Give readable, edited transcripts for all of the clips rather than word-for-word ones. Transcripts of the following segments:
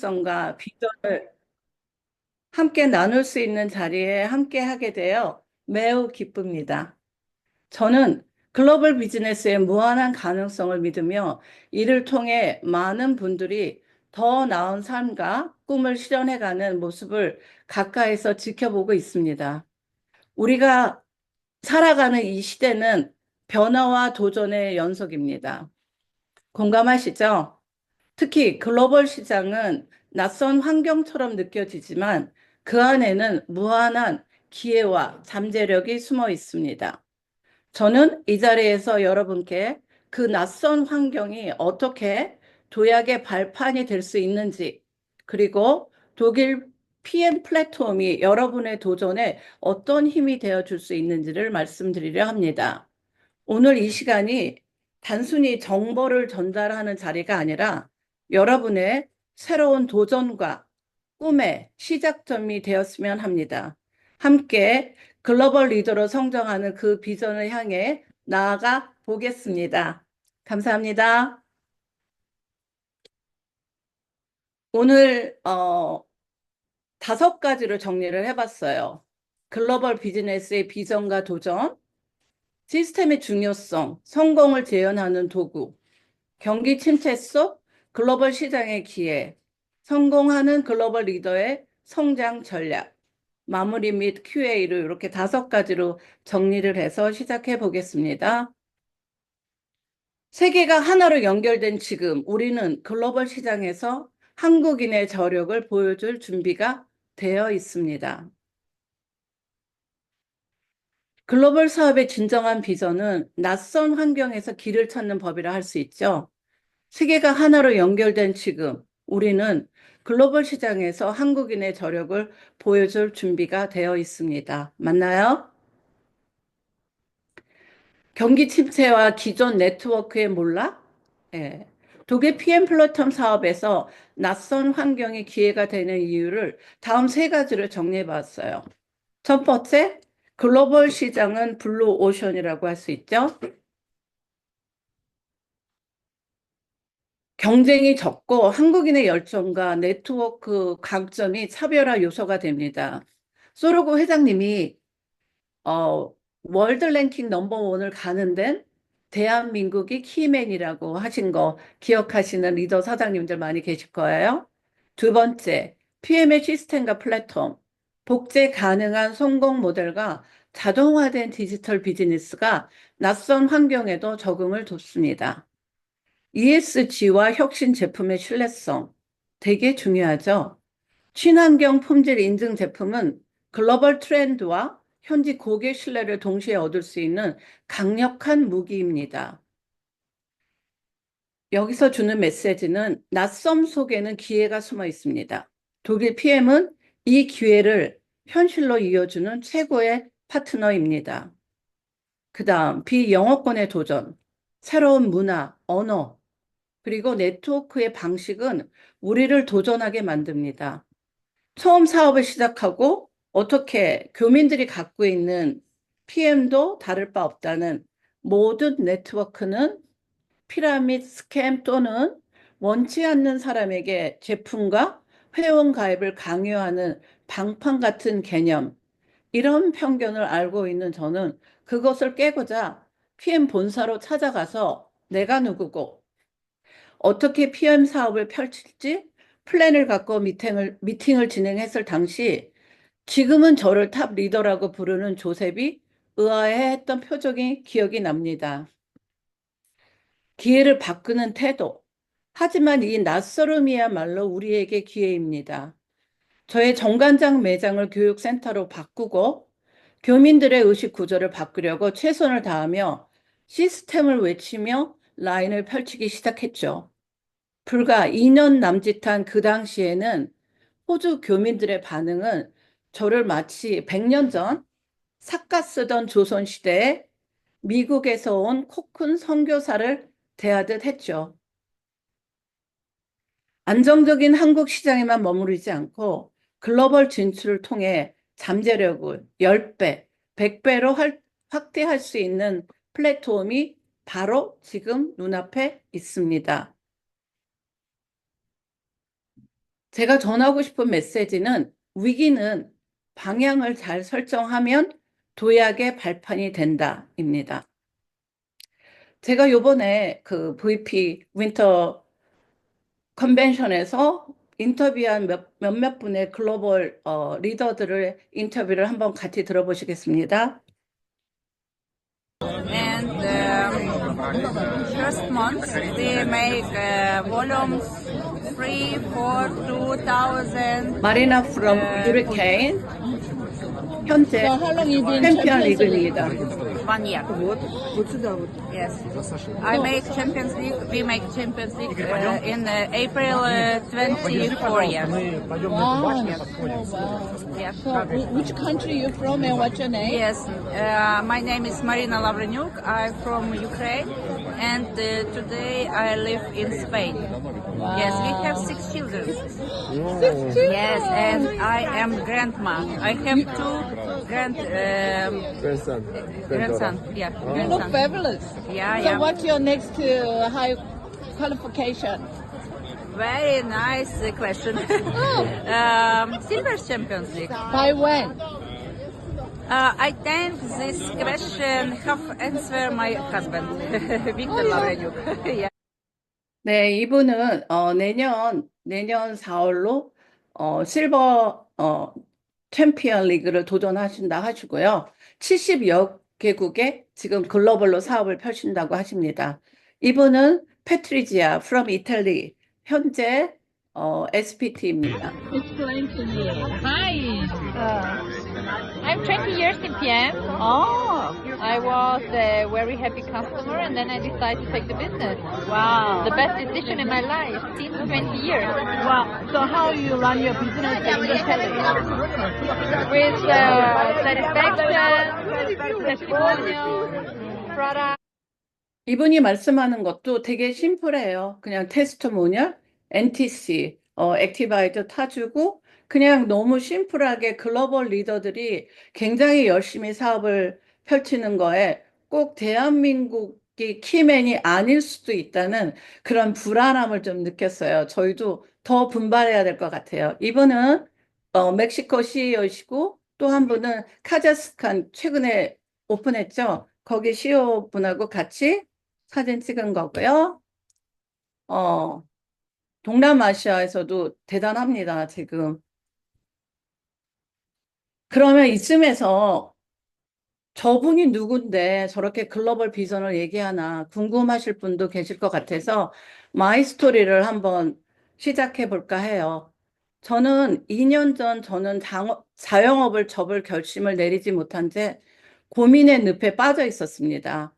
가능성과 비전을 함께 나눌 수 있는 자리에 함께 하게 되어 매우 기쁩니다. 저는 글로벌 비즈니스의 무한한 가능성을 믿으며 이를 통해 많은 분들이 더 나은 삶과 꿈을 실현해가는 모습을 가까이서 지켜보고 있습니다. 우리가 살아가는 이 시대는 변화와 도전의 연속입니다. 공감하시죠? 특히 글로벌 시장은 낯선 환경처럼 느껴지지만 그 안에는 무한한 기회와 잠재력이 숨어 있습니다. 저는 이 자리에서 여러분께 그 낯선 환경이 어떻게 도약의 발판이 될 수 있는지, 그리고 독일 PM 플랫폼이 여러분의 도전에 어떤 힘이 되어 줄 수 있는지를 말씀드리려 합니다. 오늘 이 시간이 단순히 정보를 전달하는 자리가 아니라 여러분의 새로운 도전과 꿈의 시작점이 되었으면 합니다. 함께 글로벌 리더로 성장하는 그 비전을 향해 나아가 보겠습니다. 감사합니다. 오늘 5가지로 정리를 해봤어요. 글로벌 비즈니스의 비전과 도전, 시스템의 중요성, 성공을 재현하는 도구, 경기 침체 속 글로벌 시장의 기회, 성공하는 글로벌 리더의 성장 전략, 마무리 및 QA로 이렇게 5가지로 정리를 해서 시작해 보겠습니다. 세계가 하나로 연결된 지금 우리는 글로벌 시장에서 한국인의 저력을 보여줄 준비가 되어 있습니다. 글로벌 사업의 진정한 비전은 낯선 환경에서 길을 찾는 법이라 할 수 있죠. 세계가 하나로 연결된 지금 우리는 글로벌 시장에서 한국인의 저력을 보여줄 준비가 되어 있습니다. 맞나요? 경기 침체와 기존 네트워크의 몰락? 예. 독일 PM 플랫폼 사업에서 낯선 환경이 기회가 되는 이유를 다음 3가지를 정리해 봤어요. 첫 번째, 글로벌 시장은 블루 오션이라고 할 수 있죠. 경쟁이 적고 한국인의 열정과 네트워크 강점이 차별화 요소가 됩니다. 소르고 회장님이 어, 월드 랭킹 넘버 원을 가는 데는 대한민국이 키맨이라고 하신 거 기억하시는 리더 사장님들 많이 계실 거예요. 두 번째, PM의 시스템과 플랫폼, 복제 가능한 성공 모델과 자동화된 디지털 비즈니스가 낯선 환경에도 적응을 돕습니다. ESG와 혁신 제품의 신뢰성 되게 중요하죠. 친환경 품질 인증 제품은 글로벌 트렌드와 현지 고객 신뢰를 동시에 얻을 수 있는 강력한 무기입니다. 여기서 주는 메시지는 낯섦 속에는 기회가 숨어 있습니다. 독일 PM은 이 기회를 현실로 이어주는 최고의 파트너입니다. 그 다음, 비영어권의 도전, 새로운 문화, 언어, 그리고 네트워크의 방식은 우리를 도전하게 만듭니다. 처음 사업을 시작하고 어떻게 교민들이 갖고 있는 PM도 다를 바 없다는 모든 네트워크는 피라미드 스캠 또는 원치 않는 사람에게 제품과 회원 가입을 강요하는 방판 같은 개념, 이런 편견을 알고 있는 저는 그것을 깨고자 PM 본사로 찾아가서 내가 누구고 어떻게 PM 사업을 펼칠지 플랜을 갖고 미팅을 진행했을 당시 지금은 저를 탑 리더라고 부르는 조셉이 의아해했던 표정이 기억이 납니다. 기회를 바꾸는 태도. 하지만 이 낯설음이야말로 우리에게 기회입니다. 저의 정관장 매장을 교육센터로 바꾸고 교민들의 의식 구조를 바꾸려고 최선을 다하며 시스템을 외치며 라인을 펼치기 시작했죠. 불과 2년 남짓한 그 당시에는 호주 교민들의 반응은 저를 마치 100년 전 삭가 쓰던 조선시대에 미국에서 온 코쿤 선교사를 대하듯 했죠. 안정적인 한국 시장에만 머무르지 않고 글로벌 진출을 통해 잠재력을 10배, 100배로 확대할 수 있는 플랫폼이 바로 지금 눈앞에 있습니다. 제가 전하고 싶은 메시지는 위기는 방향을 잘 설정하면 도약의 발판이 된다입니다. 제가 요번에 그 VP 윈터 컨벤션에서 인터뷰한 몇몇 분의 글로벌 리더들의 인터뷰를 한번 같이 들어보시겠습니다. And first month we make volume 3 for 2000. 마리나 프롬 유리케인 현재 So how long you been 챔피언 Champions League? 리그입니다. 1 year. Yes. I make Champions League. We make Champions League in April 24 years. Wow. Yeah. So which country you from and what's your name? Yes. My name is Marina Lavrenyuk. I'm from Ukraine, and today I live in Spain. Yes, we have 6 children. 6 children. Yes, and I am grandma. I have 2 grandson. Yeah, You look grandson. fabulous. Yeah, So yeah. what's your next high qualification? Very nice question. Silver Champions League. By when? I think this question have answer my husband, Victor Lavrenyuk. Yeah. 네, 이분은 내년 4월로 실버 챔피언 리그를 도전하신다 하시고요. 70여 개국에 지금 글로벌로 사업을 펼친다고 하십니다. 이분은 패트리지아 from 이탈리 현재 SPT입니다. Explain to me. Hi, I'm 20 years in PM. Oh, I was a very happy customer and then I decided to take the business. wow. The best decision in my life since 20 years. Wow. So how you run your business in Italy? With satisfaction, testimonial, product. 이분이 말씀하는 것도 되게 심플해요. 그냥 테스트모니얼, NTC, 액티바이트 타주고 그냥 너무 심플하게 글로벌 리더들이 굉장히 열심히 사업을 펼치는 거에 꼭 대한민국이 키맨이 아닐 수도 있다는 그런 불안함을 좀 느꼈어요. 저희도 더 분발해야 될 것 같아요. 이분은 멕시코 CEO이시고 또 한 분은 카자흐스탄 최근에 오픈했죠. 거기 CEO 분하고 같이 사진 찍은 거고요. 동남아시아에서도 대단합니다, 지금. 그러면 이쯤에서 저분이 누군데 저렇게 글로벌 비전을 얘기하나 궁금하실 분도 계실 것 같아서 마이 스토리를 한번 시작해 볼까 해요. 저는 2년 전 저는 자영업을 접을 결심을 내리지 못한 채 고민의 늪에 빠져 있었습니다.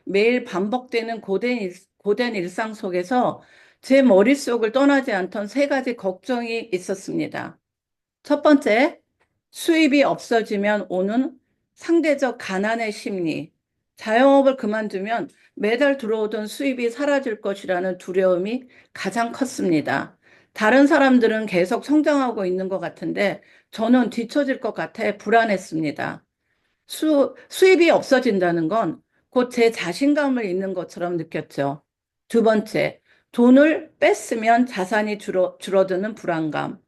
매일 반복되는 고된 일상 속에서 제 머릿속을 떠나지 않던 3가지 걱정이 있었습니다. 첫 번째, 수입이 없어지면 오는 상대적 가난의 심리. 자영업을 그만두면 매달 들어오던 수입이 사라질 것이라는 두려움이 가장 컸습니다. 다른 사람들은 계속 성장하고 있는 것 같은데 저는 뒤처질 것 같아 불안했습니다. 수입이 없어진다는 건 곧 제 자신감을 잃는 것처럼 느꼈죠. 두 번째, 돈을 뺐으면 자산이 줄어드는 불안감.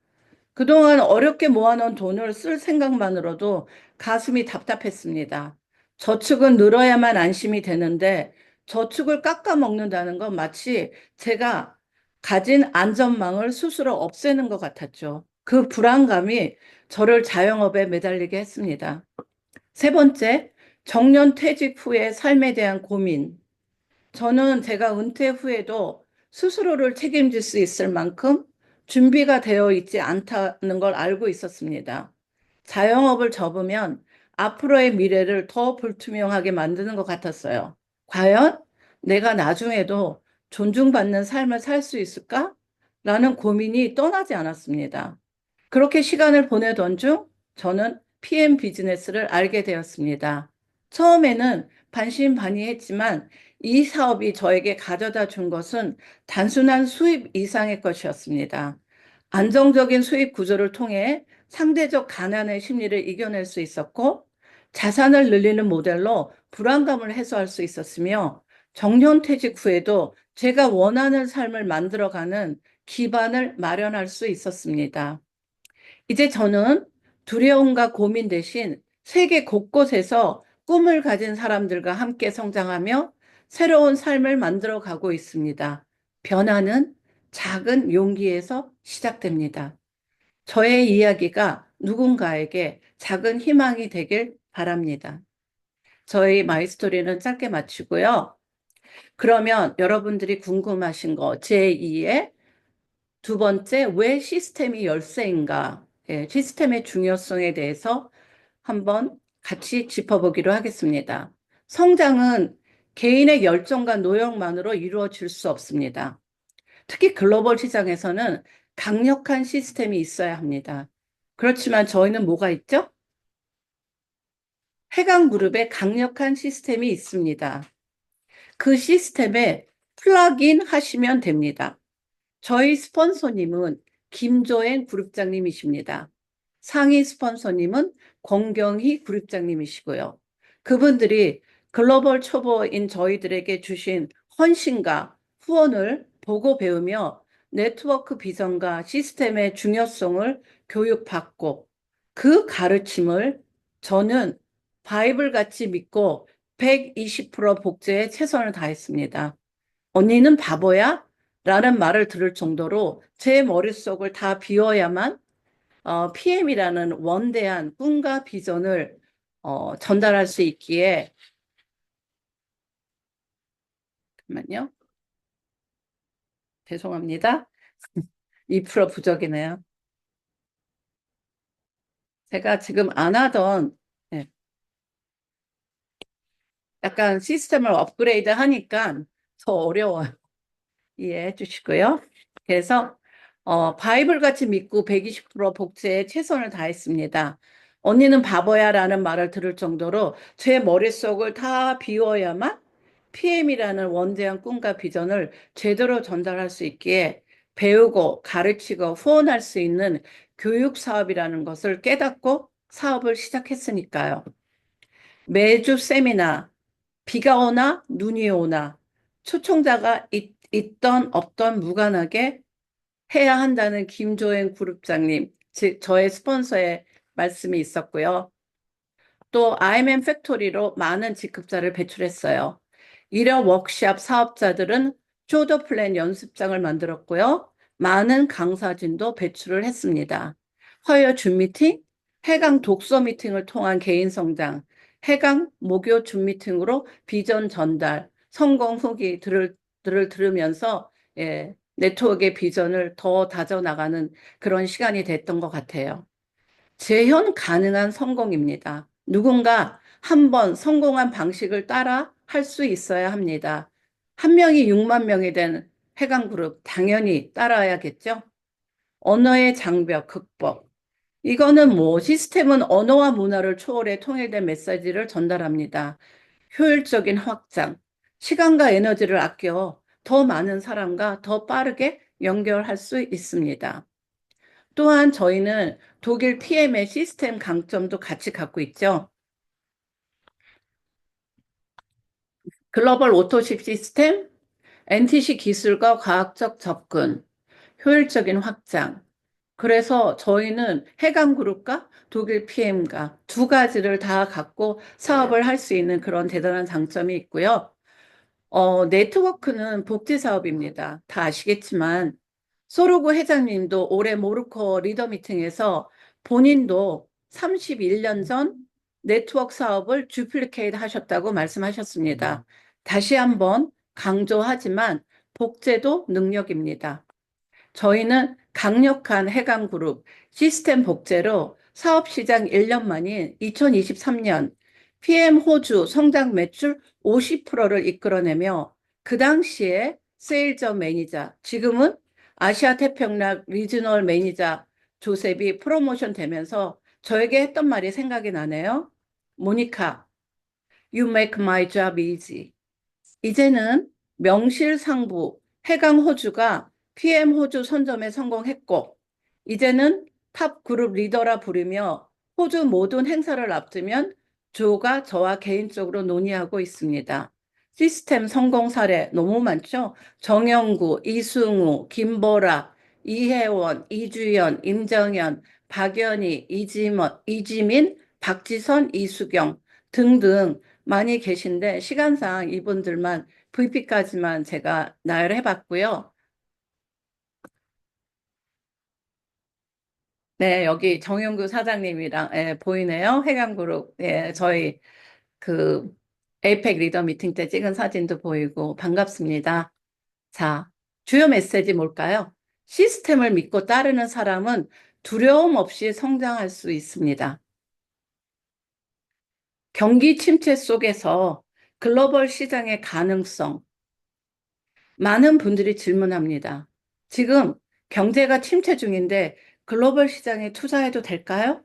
그동안 어렵게 모아놓은 돈을 쓸 생각만으로도 가슴이 답답했습니다. 저축은 늘어야만 안심이 되는데 저축을 깎아먹는다는 건 마치 제가 가진 안전망을 스스로 없애는 것 같았죠. 그 불안감이 저를 자영업에 매달리게 했습니다. 세 번째, 정년 퇴직 후의 삶에 대한 고민. 저는 제가 은퇴 후에도 스스로를 책임질 수 있을 만큼 준비가 되어 있지 않다는 걸 알고 있었습니다. 자영업을 접으면 앞으로의 미래를 더 불투명하게 만드는 것 같았어요. 과연 내가 나중에도 존중받는 삶을 살 수 있을까? 라는 고민이 떠나지 않았습니다. 그렇게 시간을 보내던 중 저는 PM 비즈니스를 알게 되었습니다. 처음에는 반신반의했지만 이 사업이 저에게 가져다 준 것은 단순한 수입 이상의 것이었습니다. 안정적인 수입 구조를 통해 상대적 가난의 심리를 이겨낼 수 있었고 자산을 늘리는 모델로 불안감을 해소할 수 있었으며 정년퇴직 후에도 제가 원하는 삶을 만들어가는 기반을 마련할 수 있었습니다. 이제 저는 두려움과 고민 대신 세계 곳곳에서 꿈을 가진 사람들과 함께 성장하며 새로운 삶을 만들어 가고 있습니다. 변화는 작은 용기에서 시작됩니다. 저의 이야기가 누군가에게 작은 희망이 되길 바랍니다. 저희 마이스토리는 짧게 마치고요. 그러면 여러분들이 궁금하신 거 제2의 두 번째, 왜 시스템이 열쇠인가? 예, 시스템의 중요성에 대해서 한번 같이 짚어보기로 하겠습니다. 성장은 개인의 열정과 노력만으로 이루어질 수 없습니다. 특히 글로벌 시장에서는 강력한 시스템이 있어야 합니다. 그렇지만 저희는 뭐가 있죠? 해강 그룹에 강력한 시스템이 있습니다. 그 시스템에 플러그인 하시면 됩니다. 저희 스폰서님은 김조엔 그룹장님이십니다. 상위 스폰서님은 권경희 그룹장님이시고요. 그분들이 글로벌 초보인 저희들에게 주신 헌신과 후원을 보고 배우며 네트워크 비전과 시스템의 중요성을 교육받고 그 가르침을 저는 바이블 같이 믿고 120% 복제에 최선을 다했습니다. 언니는 바보야? 라는 말을 들을 정도로 제 머릿속을 다 비워야만 PM이라는 원대한 꿈과 비전을 전달할 수 있기에 잠깐만요. 죄송합니다. 2% 부족이네요. 제가 지금 안 하던 예, 약간 시스템을 업그레이드 하니까 더 어려워요. 이해해 주시고요. 그래서 바이블 같이 믿고 120% 복제에 최선을 다했습니다. 언니는 바보야라는 말을 들을 정도로 제 머릿속을 다 비워야만 PM이라는 원대한 꿈과 비전을 제대로 전달할 수 있기에 배우고 가르치고 후원할 수 있는 교육 사업이라는 것을 깨닫고 사업을 시작했으니까요. 매주 세미나, 비가 오나 눈이 오나 초청자가 있던 없던 무관하게 해야 한다는 김조엔 그룹장님, 즉 저의 스폰서의 말씀이 있었고요. 또 IMM 팩토리로 많은 직급자를 배출했어요. 이런 워크샵 사업자들은 쇼더 플랜 연습장을 만들었고요. 많은 강사진도 배출을 했습니다. 허여 준 미팅, 해강 독서 미팅을 통한 개인 성장, 해강 목요 준 미팅으로 비전 전달, 성공 후기들을 들으면서 네트워크의 비전을 더 다져나가는 그런 시간이 됐던 것 같아요. 재현 가능한 성공입니다. 누군가 한 번 성공한 방식을 따라 할 수 있어야 합니다. 한 명이 6만 명이 된 해강그룹 당연히 따라야겠죠? 언어의 장벽 극복. 이거는 시스템은 언어와 문화를 초월해 통일된 메시지를 전달합니다. 효율적인 확장. 시간과 에너지를 아껴 더 많은 사람과 더 빠르게 연결할 수 있습니다. 또한 저희는 독일 PM의 시스템 강점도 같이 갖고 있죠. 글로벌 오토십 시스템, NTC 기술과 과학적 접근, 효율적인 확장. 그래서 저희는 해감그룹과 독일 PM과 두 가지를 다 갖고 사업을 할 수 있는 그런 대단한 장점이 있고요. 네트워크는 복지 사업입니다. 다 아시겠지만 소르고 회장님도 올해 모로코 리더 미팅에서 본인도 31년 전 네트워크 사업을 듀플리케이트 하셨다고 말씀하셨습니다. 다시 한번 강조하지만 복제도 능력입니다. 저희는 강력한 해강그룹 시스템 복제로 사업시장 1년 만인 2023년 PM 호주 성장 매출 50%를 이끌어내며 그 당시에 세일즈 매니저, 지금은 아시아 태평양 리지널 매니저 조셉이 프로모션 되면서 저에게 했던 말이 생각이 나네요. 모니카, you make my job easy. 이제는 명실상부 해강 호주가 PM 호주 선점에 성공했고 이제는 탑 그룹 리더라 부르며 호주 모든 행사를 앞두면 조가 저와 개인적으로 논의하고 있습니다. 시스템 성공 사례 너무 많죠? 정영구, 이승우, 김보라, 이혜원, 이주연, 임정현, 박연희, 이지민, 박지선, 이수경 등등 많이 계신데 시간상 이분들만 VP까지만 제가 나열해 봤고요. 네, 여기 정용구 사장님이랑 보이네요. 해강그룹. 저희 그 에이펙 리더 미팅 때 찍은 사진도 보이고 반갑습니다. 자, 주요 메시지 뭘까요? 시스템을 믿고 따르는 사람은 두려움 없이 성장할 수 있습니다. 경기 침체 속에서 글로벌 시장의 가능성, 많은 분들이 질문합니다. 지금 경제가 침체 중인데 글로벌 시장에 투자해도 될까요?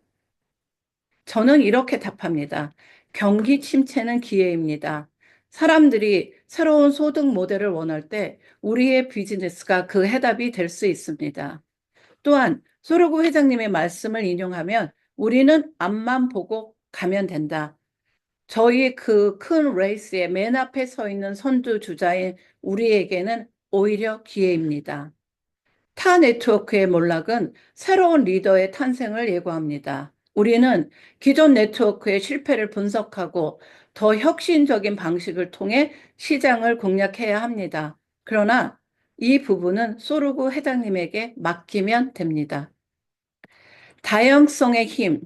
저는 이렇게 답합니다. 경기 침체는 기회입니다. 사람들이 새로운 소득 모델을 원할 때 우리의 비즈니스가 그 해답이 될 수 있습니다. 또한 소르구 회장님의 말씀을 인용하면 우리는 앞만 보고 가면 된다. 저희 그 큰 레이스의 맨 앞에 서 있는 선두주자인 우리에게는 오히려 기회입니다. 타 네트워크의 몰락은 새로운 리더의 탄생을 예고합니다. 우리는 기존 네트워크의 실패를 분석하고 더 혁신적인 방식을 통해 시장을 공략해야 합니다. 그러나 이 부분은 소르구 회장님에게 맡기면 됩니다. 다양성의 힘.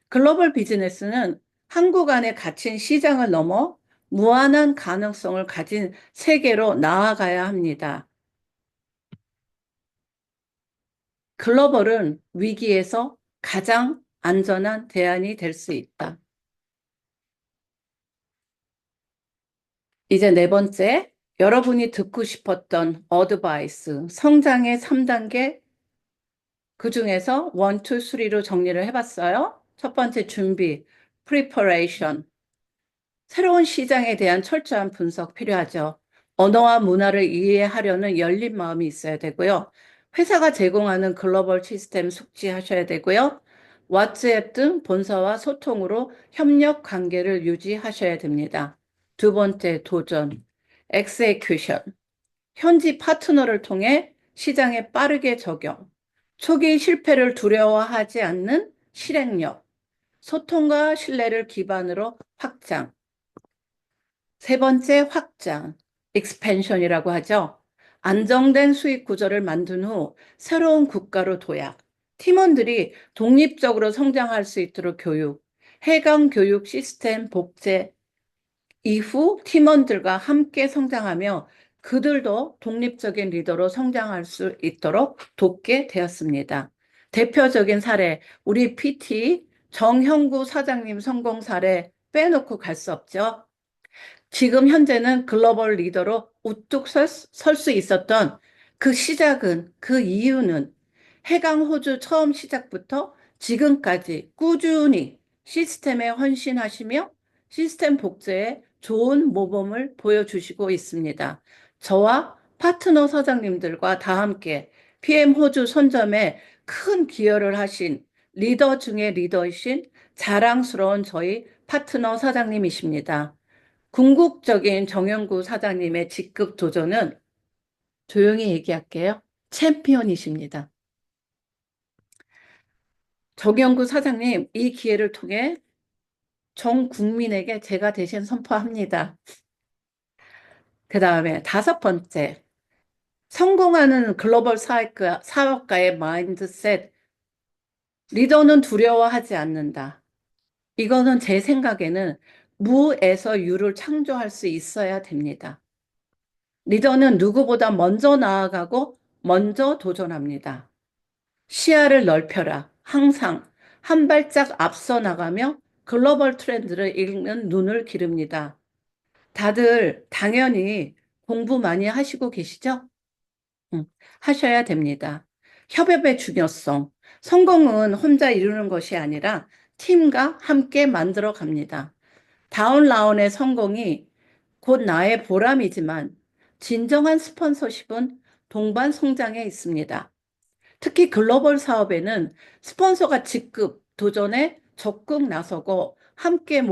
글로벌 비즈니스는 한국 안에 갇힌 시장을 넘어 무한한 가능성을 가진 세계로 나아가야 합니다. 글로벌은 위기에서 가장 안전한 대안이 될 수 있다. 이제 네 번째, 여러분이 듣고 싶었던 어드바이스, 성장의 3단계, 그 중에서 1, 2, 3로 정리를 해봤어요. 첫 번째 준비, preparation. 새로운 시장에 대한 철저한 분석 필요하죠. 언어와 문화를 이해하려는 열린 마음이 있어야 되고요. 회사가 제공하는 글로벌 시스템 숙지하셔야 되고요. 왓츠앱 등 본사와 소통으로 협력 관계를 유지하셔야 됩니다. 두 번째 도전, execution. 현지 파트너를 통해 시장에 빠르게 적용. 초기 실패를 두려워하지 않는 실행력. 소통과 신뢰를 기반으로 확장. 세 번째 확장, expansion이라고 하죠. 안정된 수익 구조를 만든 후 새로운 국가로 도약, 팀원들이 독립적으로 성장할 수 있도록 교육, 해강 교육 시스템 복제 이후 팀원들과 함께 성장하며 그들도 독립적인 리더로 성장할 수 있도록 돕게 되었습니다. 대표적인 사례, 우리 PT 정형구 사장님 성공 사례 빼놓고 갈 수 없죠. 지금 현재는 글로벌 리더로 우뚝 설 수 있었던 그 시작은, 그 이유는 해강 호주 처음 시작부터 지금까지 꾸준히 시스템에 헌신하시며 시스템 복제에 좋은 모범을 보여주시고 있습니다. 저와 파트너 사장님들과 다 함께 PM 호주 선점에 큰 기여를 하신 리더 중의 리더이신 자랑스러운 저희 파트너 사장님이십니다. 궁극적인 정영구 사장님의 직급 도전은 조용히 얘기할게요. 챔피언이십니다. 정영구 사장님, 이 기회를 통해 전 국민에게 제가 대신 선포합니다. 그 다음에 다섯 번째, 성공하는 글로벌 사업가의 마인드셋, 리더는 두려워하지 않는다. 이거는 제 생각에는 무에서 유를 창조할 수 있어야 됩니다. 리더는 누구보다 먼저 나아가고 먼저 도전합니다. 시야를 넓혀라. 항상 한 발짝 앞서 나가며 글로벌 트렌드를 읽는 눈을 기릅니다. 다들 당연히 공부 많이 하시고 계시죠? 하셔야 됩니다. 협업의 중요성. 성공은 혼자 이루는 것이 아니라 팀과 함께 만들어 갑니다. 다운 라운의 성공이 곧 나의 보람이지만 진정한 스폰서십은 동반 성장에 있습니다. 특히 글로벌 사업에는 스폰서가 직급 도전에 적극 나서고 함께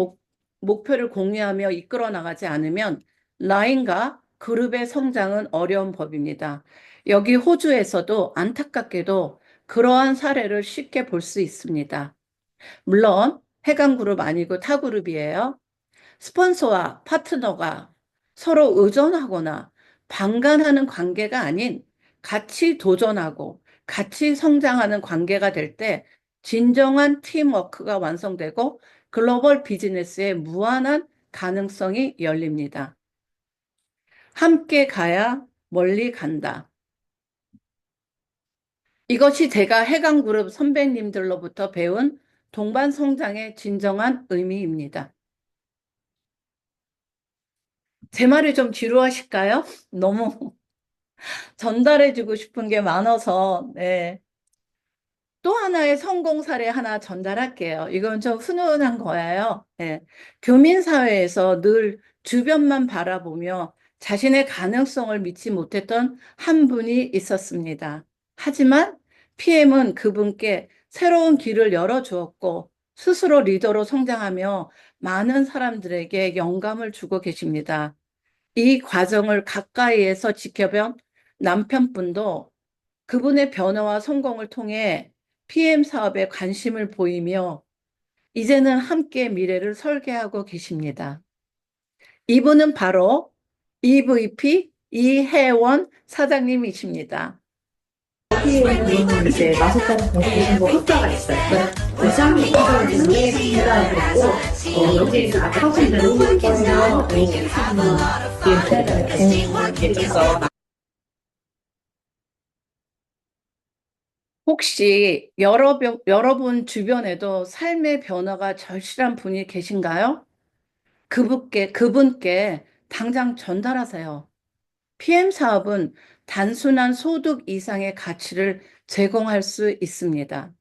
목표를 공유하며 이끌어 나가지 않으면 라인과 그룹의 성장은 어려운 법입니다. 여기 호주에서도 안타깝게도 그러한 사례를 쉽게 볼 수 있습니다. 물론 해강그룹 아니고 타그룹이에요. 스폰서와 파트너가 서로 의존하거나 방관하는 관계가 아닌 같이 도전하고 같이 성장하는 관계가 될 때 진정한 팀워크가 완성되고 글로벌 비즈니스의 무한한 가능성이 열립니다. 함께 가야 멀리 간다. 이것이 제가 해강그룹 선배님들로부터 배운 동반 성장의 진정한 의미입니다. 제 말을 좀 뒤로 하실까요? 너무 전달해주고 싶은 게 많아서, 네. 또 하나의 성공 사례 하나 전달할게요. 이건 좀 훈훈한 거예요. 네. 교민사회에서 늘 주변만 바라보며 자신의 가능성을 믿지 못했던 한 분이 있었습니다. 하지만 PM은 그분께 새로운 길을 열어주었고 스스로 리더로 성장하며 많은 사람들에게 영감을 주고 계십니다. 이 과정을 가까이에서 지켜본 남편분도 그분의 변화와 성공을 통해 PM 사업에 관심을 보이며 이제는 함께 미래를 설계하고 계십니다. 이분은 바로 EVP 이혜원 사장님이십니다. PM은 이제 마속가는 공식이 뭐 효과가 있어요. 의상 효과를 굉장히 상당하고 여기 하고 있는 후보에서 있어서 혹시 여러분 주변에도 삶의 변화가 절실한 분이 계신가요? 그분께 당장 전달하세요. PM 사업은 단순한 소득 이상의 가치를 제공할 수 있습니다.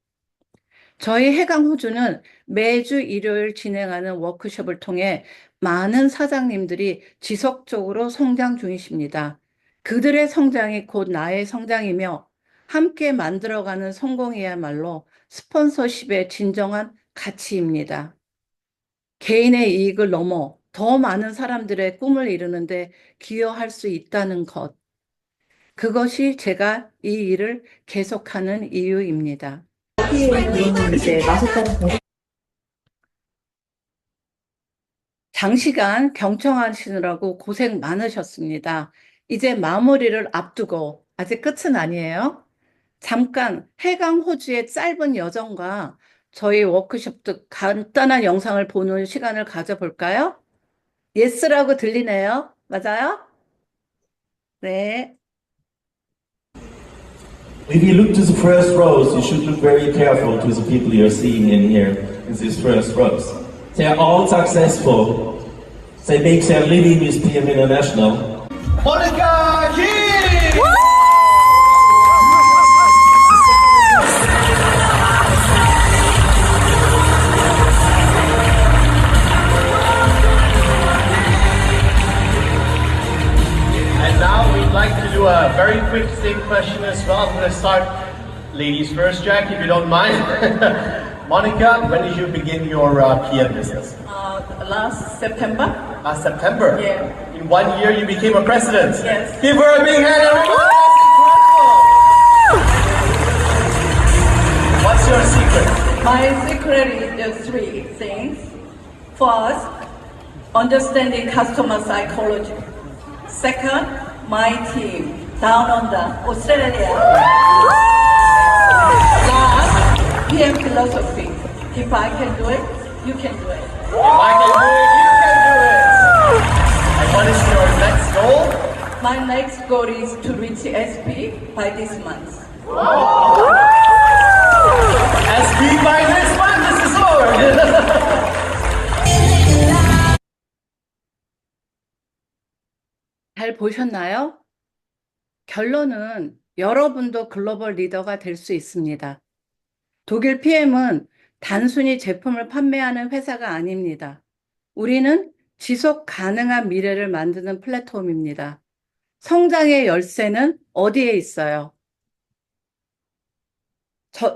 저희 해강호주는 매주 일요일 진행하는 워크숍을 통해 많은 사장님들이 지속적으로 성장 중이십니다. 그들의 성장이 곧 나의 성장이며 함께 만들어가는 성공이야말로 스폰서십의 진정한 가치입니다. 개인의 이익을 넘어 더 많은 사람들의 꿈을 이루는데 기여할 수 있다는 것. 그것이 제가 이 일을 계속하는 이유입니다. PM은 이제 마속가는 공식 장시간 경청하시느라고 고생 많으셨습니다. 이제 마무리를 앞두고 아직 끝은 아니에요. 잠깐 해강 호주의 짧은 여정과 저희 워크숍도 간단한 영상을 보는 시간을 가져볼까요? 예스라고 들리네요. 맞아요? 네. If you look to the first rows, you should look very careful to the people you're seeing in here, in these first rows. They are all successful. They make their living with PM International. Monica King! And now we'd like to do a very quick same question as well. I'm going to start ladies first, Jack, if you don't mind. Monica, when did you begin your PM business? Last September. Last September? Yeah. In 1 year you became a president? Yes. Give her a big hand, everyone! What's your secret? My secret is the three things. First, understanding customer psychology. Second, my team down under Australia. Last, PM philosophy. If I can do it, you can do it. If I can do it, you can do it! And what is your next goal? My next goal is to reach SP by this month. SB by this one, this is hard! 잘 보셨나요? 결론은 여러분도 글로벌 리더가 될 수 있습니다. 독일 PM은 단순히 제품을 판매하는 회사가 아닙니다. 우리는 지속 가능한 미래를 만드는 플랫폼입니다. 성장의 열쇠는 어디에 있어요?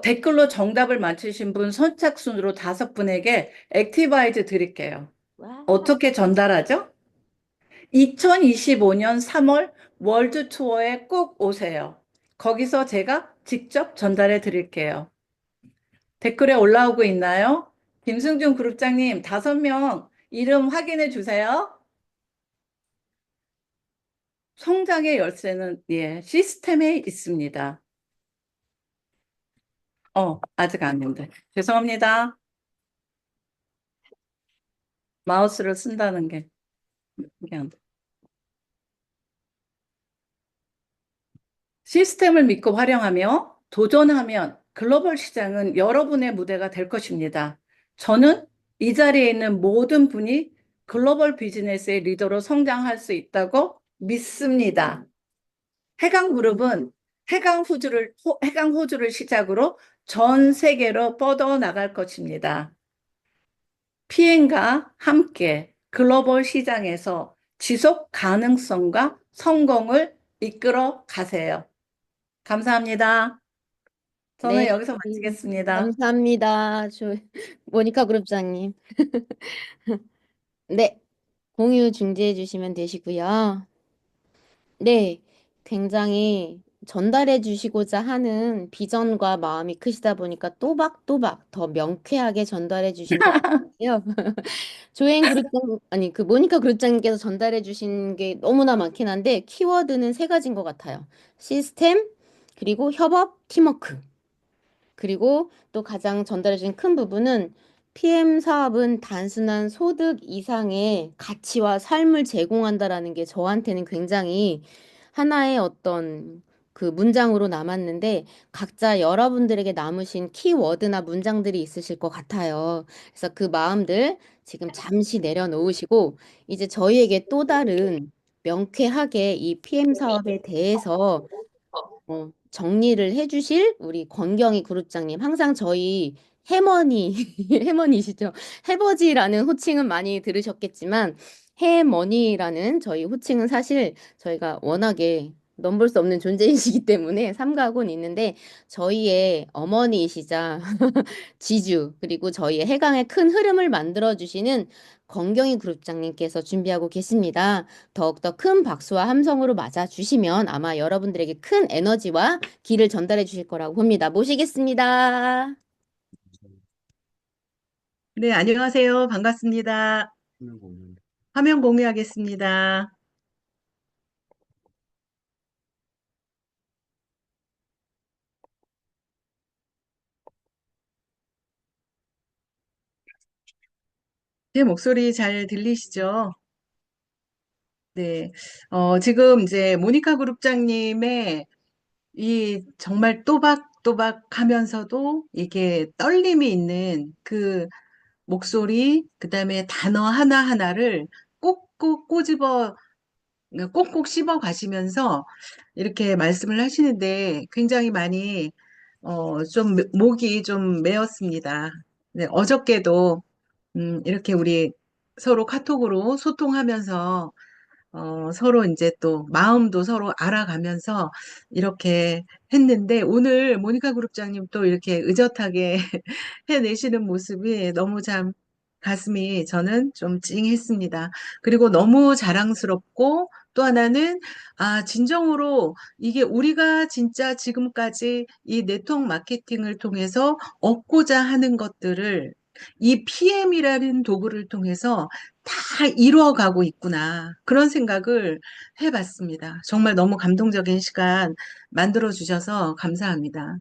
댓글로 정답을 맞추신 분 선착순으로 5분에게 액티바이즈 드릴게요. 어떻게 전달하죠? 2025년 3월 월드 투어에 꼭 오세요. 거기서 제가 직접 전달해 드릴게요. 댓글에 올라오고 있나요? 김승준 그룹장님, 5명 이름 확인해 주세요. 성장의 열쇠는 시스템에 있습니다. 아직 아닌데. 죄송합니다. 마우스를 쓴다는 게. 이게 안 돼. 시스템을 믿고 활용하며 도전하면 글로벌 시장은 여러분의 무대가 될 것입니다. 저는 이 자리에 있는 모든 분이 글로벌 비즈니스의 리더로 성장할 수 있다고 믿습니다. 해강그룹은 해강호주를 시작으로 전 세계로 뻗어나갈 것입니다. PM과 함께 글로벌 시장에서 지속 가능성과 성공을 이끌어 가세요. 감사합니다. 저는 네, 여기서 마치겠습니다. 감사합니다. 모니카 그룹장님. 네, 공유 중지해 주시면 되시고요. 네, 굉장히 전달해 주시고자 하는 비전과 마음이 크시다 보니까 또박또박 더 명쾌하게 전달해 주신 것 같아요. 조엔 그룹장, 아니, 모니카 그룹장님께서 전달해 주신 게 너무나 많긴 한데, 키워드는 3가지인 것 같아요. 시스템, 그리고 협업, 팀워크. 그리고 또 가장 전달해 주신 큰 부분은 PM 사업은 단순한 소득 이상의 가치와 삶을 제공한다라는 게 저한테는 굉장히 하나의 어떤 그 문장으로 남았는데 각자 여러분들에게 남으신 키워드나 문장들이 있으실 것 같아요. 그래서 그 마음들 지금 잠시 내려놓으시고 이제 저희에게 또 다른 명쾌하게 이 PM 사업에 대해서 정리를 해주실 우리 권경희 그룹장님. 항상 저희 해머니, 해머니시죠? 해버지라는 호칭은 많이 들으셨겠지만, 해머니라는 저희 호칭은 사실 저희가 워낙에 넘볼 수 없는 존재이시기 때문에 삼가하고는 있는데, 저희의 어머니이시자 지주, 그리고 저희의 해강의 큰 흐름을 만들어주시는 권경희 그룹장님께서 준비하고 계십니다. 더욱더 큰 박수와 함성으로 맞아주시면 아마 여러분들에게 큰 에너지와 기를 전달해 주실 거라고 봅니다. 모시겠습니다. 네, 안녕하세요. 반갑습니다. 화면 공유하겠습니다. 제 목소리 잘 들리시죠? 네. 지금 이제 모니카 그룹장님의 이 정말 또박또박 하면서도 이게 떨림이 있는 그 목소리, 그다음에 단어 하나하나를 꼭꼭 꼬집어 꼭꼭 씹어 가시면서 이렇게 말씀을 하시는데 굉장히 많이 좀 목이 좀 메었습니다. 네, 어저께도 이렇게 우리 서로 카톡으로 소통하면서 서로 이제 또 마음도 서로 알아가면서 이렇게 했는데 오늘 모니카 그룹장님 또 이렇게 의젓하게 해내시는 모습이 너무 참 가슴이 저는 좀 찡했습니다. 그리고 너무 자랑스럽고 또 하나는 진정으로 이게 우리가 진짜 지금까지 이 네트워크 마케팅을 통해서 얻고자 하는 것들을 이 PM이라는 도구를 통해서 다 이루어가고 있구나. 그런 생각을 해봤습니다. 정말 너무 감동적인 시간 만들어 주셔서 감사합니다.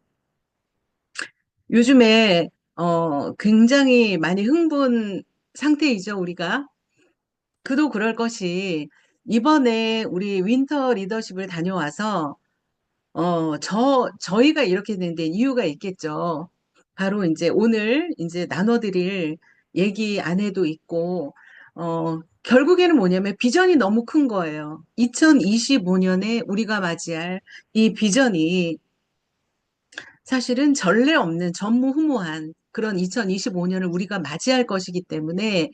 요즘에 굉장히 많이 흥분 상태이죠, 우리가. 그도 그럴 것이 이번에 우리 윈터 리더십을 다녀와서 저희가 이렇게 된 데 이유가 있겠죠. 바로 이제 오늘 이제 나눠드릴 얘기 안에도 있고, 결국에는 뭐냐면 비전이 너무 큰 거예요. 2025년에 우리가 맞이할 이 비전이 사실은 전례 없는 전무후무한 그런 2025년을 우리가 맞이할 것이기 때문에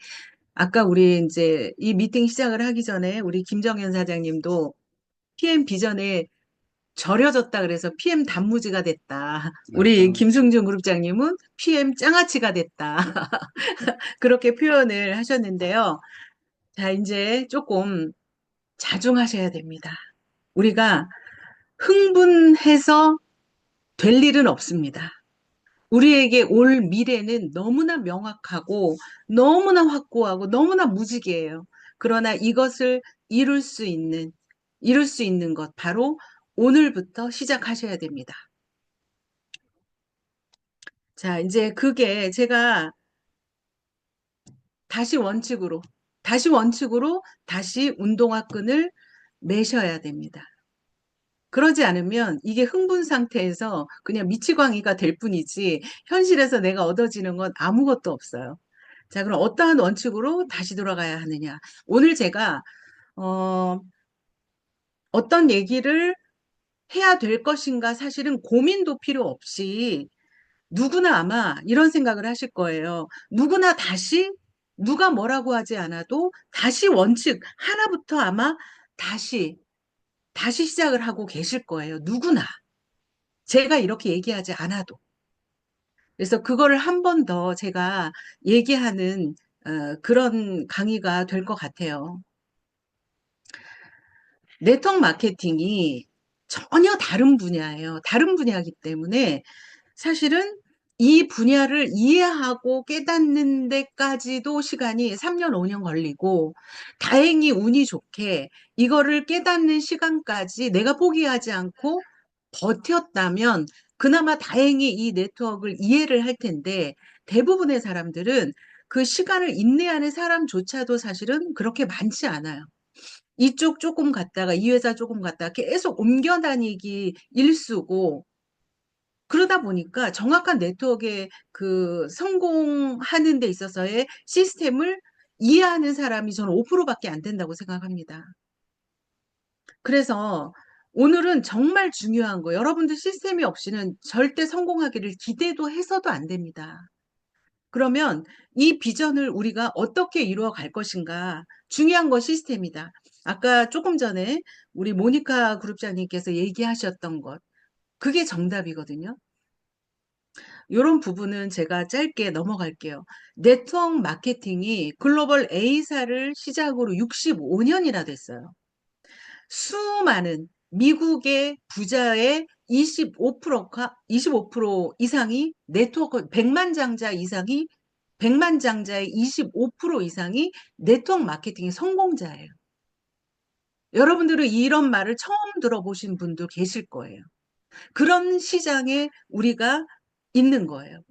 아까 우리 이제 이 미팅 시작을 하기 전에 우리 김정현 사장님도 PM 비전에 절여졌다 그래서 PM 단무지가 됐다. 우리 김승준 그룹장님은 PM 장아찌가 됐다. 그렇게 표현을 하셨는데요. 자, 이제 조금 자중하셔야 됩니다. 우리가 흥분해서 될 일은 없습니다. 우리에게 올 미래는 너무나 명확하고 너무나 확고하고 너무나 무지개예요. 그러나 이것을 이룰 수 있는 것 바로 오늘부터 시작하셔야 됩니다. 자, 이제 그게 제가 다시 원칙으로 다시 운동화 끈을 매셔야 됩니다. 그러지 않으면 이게 흥분 상태에서 그냥 미치광이가 될 뿐이지 현실에서 내가 얻어지는 건 아무것도 없어요. 자, 그럼 어떠한 원칙으로 다시 돌아가야 하느냐? 오늘 제가 어떤 얘기를 해야 될 것인가 사실은 고민도 필요 없이 누구나 아마 이런 생각을 하실 거예요. 누구나 다시 누가 뭐라고 하지 않아도 다시 원칙 하나부터 아마 다시 시작을 하고 계실 거예요. 누구나. 제가 이렇게 얘기하지 않아도. 그래서 그거를 한 번 더 제가 얘기하는 그런 강의가 될 것 같아요. 네트워크 마케팅이 전혀 다른 분야예요. 다른 분야이기 때문에 사실은 이 분야를 이해하고 깨닫는 데까지도 시간이 3년, 5년 걸리고 다행히 운이 좋게 이거를 깨닫는 시간까지 내가 포기하지 않고 버텼다면 그나마 다행히 이 네트워크를 이해를 할 텐데 대부분의 사람들은 그 시간을 인내하는 사람조차도 사실은 그렇게 많지 않아요. 이쪽 조금 갔다가 이 회사 조금 갔다가 계속 옮겨 다니기 일쑤고 그러다 보니까 정확한 네트워크의 그 성공하는 데 있어서의 시스템을 이해하는 사람이 저는 5%밖에 안 된다고 생각합니다. 그래서 오늘은 정말 중요한 거, 여러분들 시스템이 없이는 절대 성공하기를 기대도 해서도 안 됩니다. 그러면 이 비전을 우리가 어떻게 이루어 갈 것인가? 중요한 건 시스템이다. 아까 조금 전에 우리 모니카 그룹장님께서 얘기하셨던 것, 그게 정답이거든요. 이런 부분은 제가 짧게 넘어갈게요. 네트워크 마케팅이 글로벌 A사를 시작으로 65년이나 됐어요. 수많은 미국의 부자의 25% 이상이 네트워크 100만 장자 이상이 100만 장자의 25% 이상이 네트워크 마케팅의 성공자예요. 여러분들은 이런 말을 처음 들어보신 분도 계실 거예요. 그런 시장에 우리가 있는 거예요.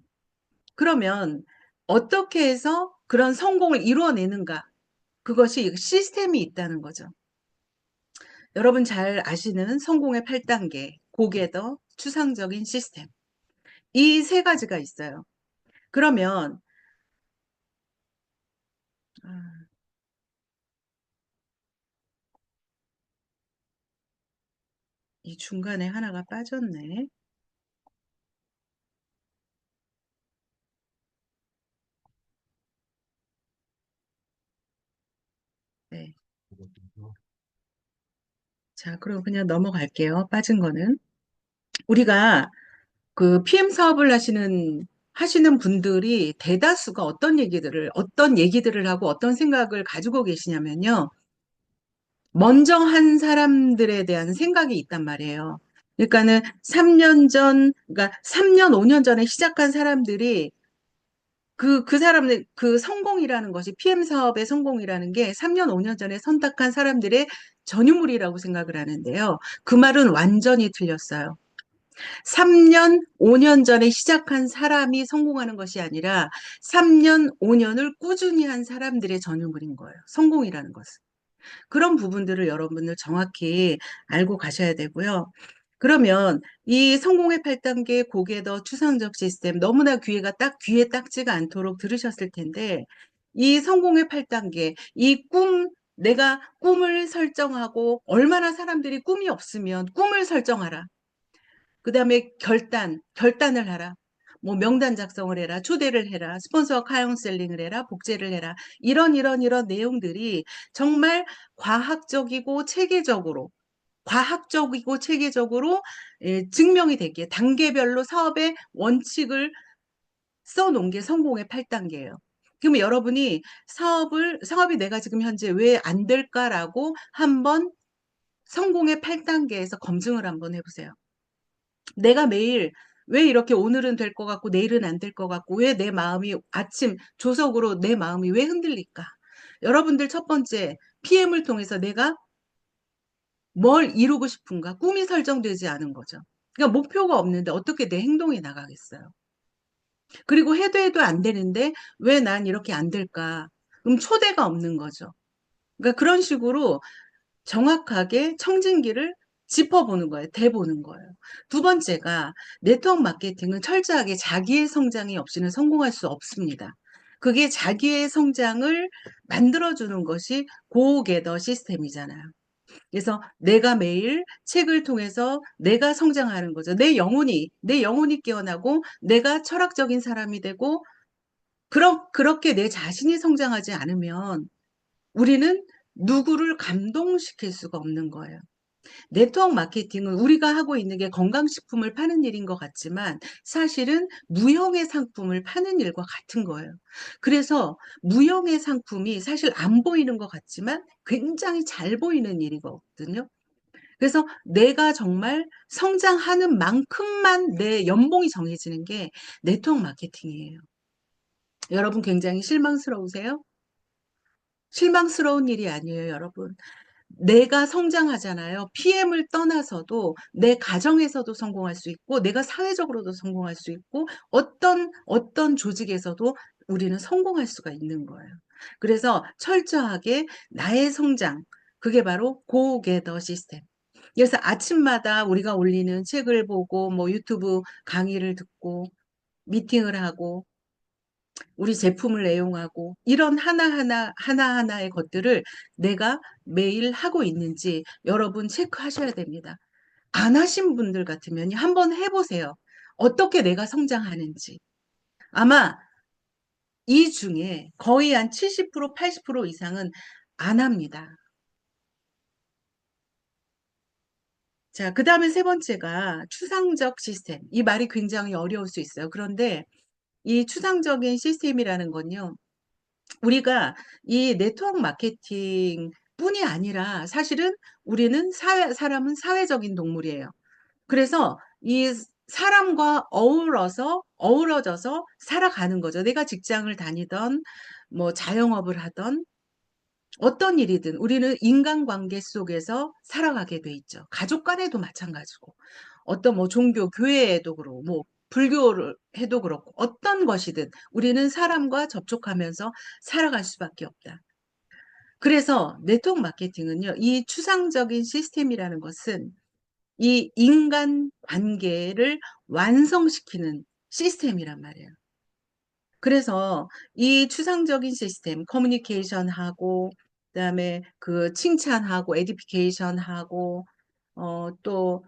그러면 어떻게 해서 그런 성공을 이루어내는가? 그것이 시스템이 있다는 거죠. 여러분 잘 아시는 성공의 8단계, 고개더, 추상적인 시스템. 이 세 가지가 있어요. 그러면 이 중간에 하나가 빠졌네. 네. 자, 그럼 그냥 넘어갈게요. 빠진 거는. 우리가 그 PM 사업을 하시는 분들이 대다수가 어떤 얘기들을 하고 어떤 생각을 가지고 계시냐면요. 먼저 한 사람들에 대한 생각이 있단 말이에요. 그러니까는 3년 전, 그러니까 3년, 5년 전에 시작한 사람들이 그 사람들, 그 성공이라는 것이 PM 사업의 성공이라는 게 3년, 5년 전에 선택한 사람들의 전유물이라고 생각을 하는데요. 그 말은 완전히 틀렸어요. 3년, 5년 전에 시작한 사람이 성공하는 것이 아니라 3년, 5년을 꾸준히 한 사람들의 전유물인 거예요. 성공이라는 것은. 그런 부분들을 여러분들 정확히 알고 가셔야 되고요. 그러면 이 성공의 8단계 고개더 추상적 시스템 너무나 귀에 딱지가 않도록 들으셨을 텐데 이 성공의 8단계 내가 꿈을 설정하고 얼마나 사람들이 꿈이 없으면 꿈을 설정하라. 그 다음에 결단을 하라. 뭐 명단 작성을 해라, 초대를 해라, 스폰서 카운셀링을 해라, 복제를 해라. 이런 내용들이 정말 과학적이고 체계적으로 증명이 되기에 단계별로 사업의 원칙을 써놓은 게 성공의 8단계예요. 그러면 여러분이 사업이 내가 지금 현재 왜 안 될까라고 한번 성공의 8단계에서 검증을 한번 해보세요. 내가 매일 왜 이렇게 오늘은 될 것 같고 내일은 안 될 것 같고 왜 내 마음이 아침 조석으로 내 마음이 왜 흔들릴까? 여러분들 첫 번째 PM을 통해서 내가 뭘 이루고 싶은가? 꿈이 설정되지 않은 거죠. 그러니까 목표가 없는데 어떻게 내 행동이 나가겠어요? 그리고 해도 안 되는데 왜 난 이렇게 안 될까? 그럼 초대가 없는 거죠. 그러니까 그런 식으로 정확하게 청진기를 짚어보는 거예요. 대보는 거예요. 두 번째가 네트워크 마케팅은 철저하게 자기의 성장이 없이는 성공할 수 없습니다. 그게 자기의 성장을 만들어주는 것이 고게더 시스템이잖아요. 그래서 내가 매일 책을 통해서 내가 성장하는 거죠. 내 영혼이 깨어나고 내가 철학적인 사람이 되고 그렇게 내 자신이 성장하지 않으면 우리는 누구를 감동시킬 수가 없는 거예요. 네트워크 마케팅은 우리가 하고 있는 게 건강식품을 파는 일인 것 같지만 사실은 무형의 상품을 파는 일과 같은 거예요. 그래서 무형의 상품이 사실 안 보이는 것 같지만 굉장히 잘 보이는 일이거든요. 그래서 내가 정말 성장하는 만큼만 내 연봉이 정해지는 게 네트워크 마케팅이에요. 여러분 굉장히 실망스러우세요? 실망스러운 일이 아니에요, 여러분. 내가 성장하잖아요. PM을 떠나서도 내 가정에서도 성공할 수 있고, 내가 사회적으로도 성공할 수 있고, 어떤 조직에서도 우리는 성공할 수가 있는 거예요. 그래서 철저하게 나의 성장, 그게 바로 고게더 시스템. 그래서 아침마다 우리가 올리는 책을 보고, 뭐 유튜브 강의를 듣고, 미팅을 하고, 우리 제품을 애용하고 이런 하나하나의 것들을 내가 매일 하고 있는지 여러분 체크하셔야 됩니다. 안 하신 분들 같으면 한번 해보세요. 어떻게 내가 성장하는지. 아마 이 중에 거의 한 70%, 80% 이상은 안 합니다. 자, 그 다음에 세 번째가 추상적 시스템. 이 말이 굉장히 어려울 수 있어요. 그런데 이 추상적인 시스템이라는 건요. 우리가 이 네트워크 마케팅 뿐이 아니라 사실은 우리는 사람은 사회적인 동물이에요. 그래서 이 사람과 어우러져서 살아가는 거죠. 내가 직장을 다니던, 뭐 자영업을 하던, 어떤 일이든 우리는 인간관계 속에서 살아가게 돼 있죠. 가족 간에도 마찬가지고, 어떤 뭐 종교, 교회에도 그렇고, 뭐 불교를 해도 그렇고, 어떤 것이든 우리는 사람과 접촉하면서 살아갈 수밖에 없다. 그래서 네트워크 마케팅은요, 이 추상적인 시스템이라는 것은 이 인간 관계를 완성시키는 시스템이란 말이에요. 그래서 이 추상적인 시스템, 커뮤니케이션하고, 그다음에 그 칭찬하고, 에디피케이션하고, 또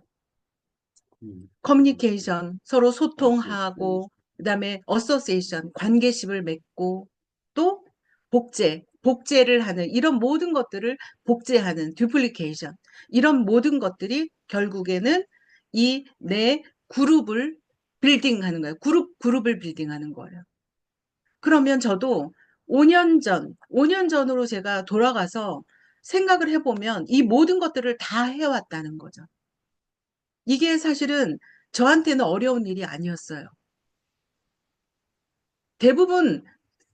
커뮤니케이션, 서로 소통하고, 그다음에 어소시에이션, 관계십을 맺고, 또 복제를 하는 이런 모든 것들을 복제하는 듀플리케이션, 이런 모든 것들이 결국에는 이 내 그룹을 빌딩하는 거예요. 그룹을 빌딩하는 거예요. 그러면 저도 5년 전으로 제가 돌아가서 생각을 해보면 이 모든 것들을 다 해왔다는 거죠. 이게 사실은 저한테는 어려운 일이 아니었어요. 대부분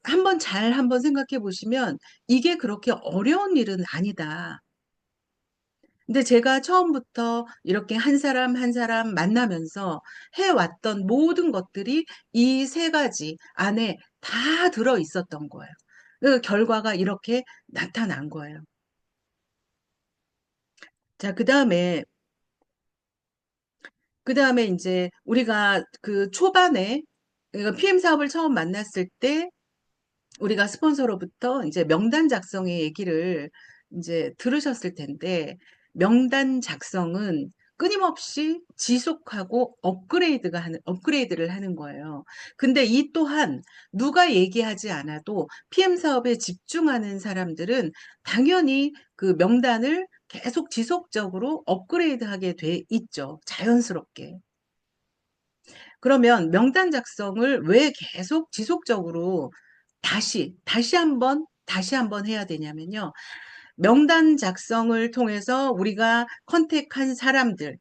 한번 생각해 보시면 이게 그렇게 어려운 일은 아니다. 근데 제가 처음부터 이렇게 한 사람 한 사람 만나면서 해왔던 모든 것들이 이 세 가지 안에 다 들어 있었던 거예요. 그 결과가 이렇게 나타난 거예요. 자, 그 다음에 이제 우리가 그 초반에 그러니까 PM 사업을 처음 만났을 때 우리가 스폰서로부터 이제 명단 작성의 얘기를 이제 들으셨을 텐데 명단 작성은 끊임없이 지속하고 업그레이드를 하는 거예요. 근데 이 또한 누가 얘기하지 않아도 PM 사업에 집중하는 사람들은 당연히 그 명단을 계속 지속적으로 업그레이드하게 돼 있죠. 자연스럽게. 그러면 명단 작성을 왜 계속 지속적으로 다시 한번 해야 되냐면요. 명단 작성을 통해서 우리가 컨택한 사람들,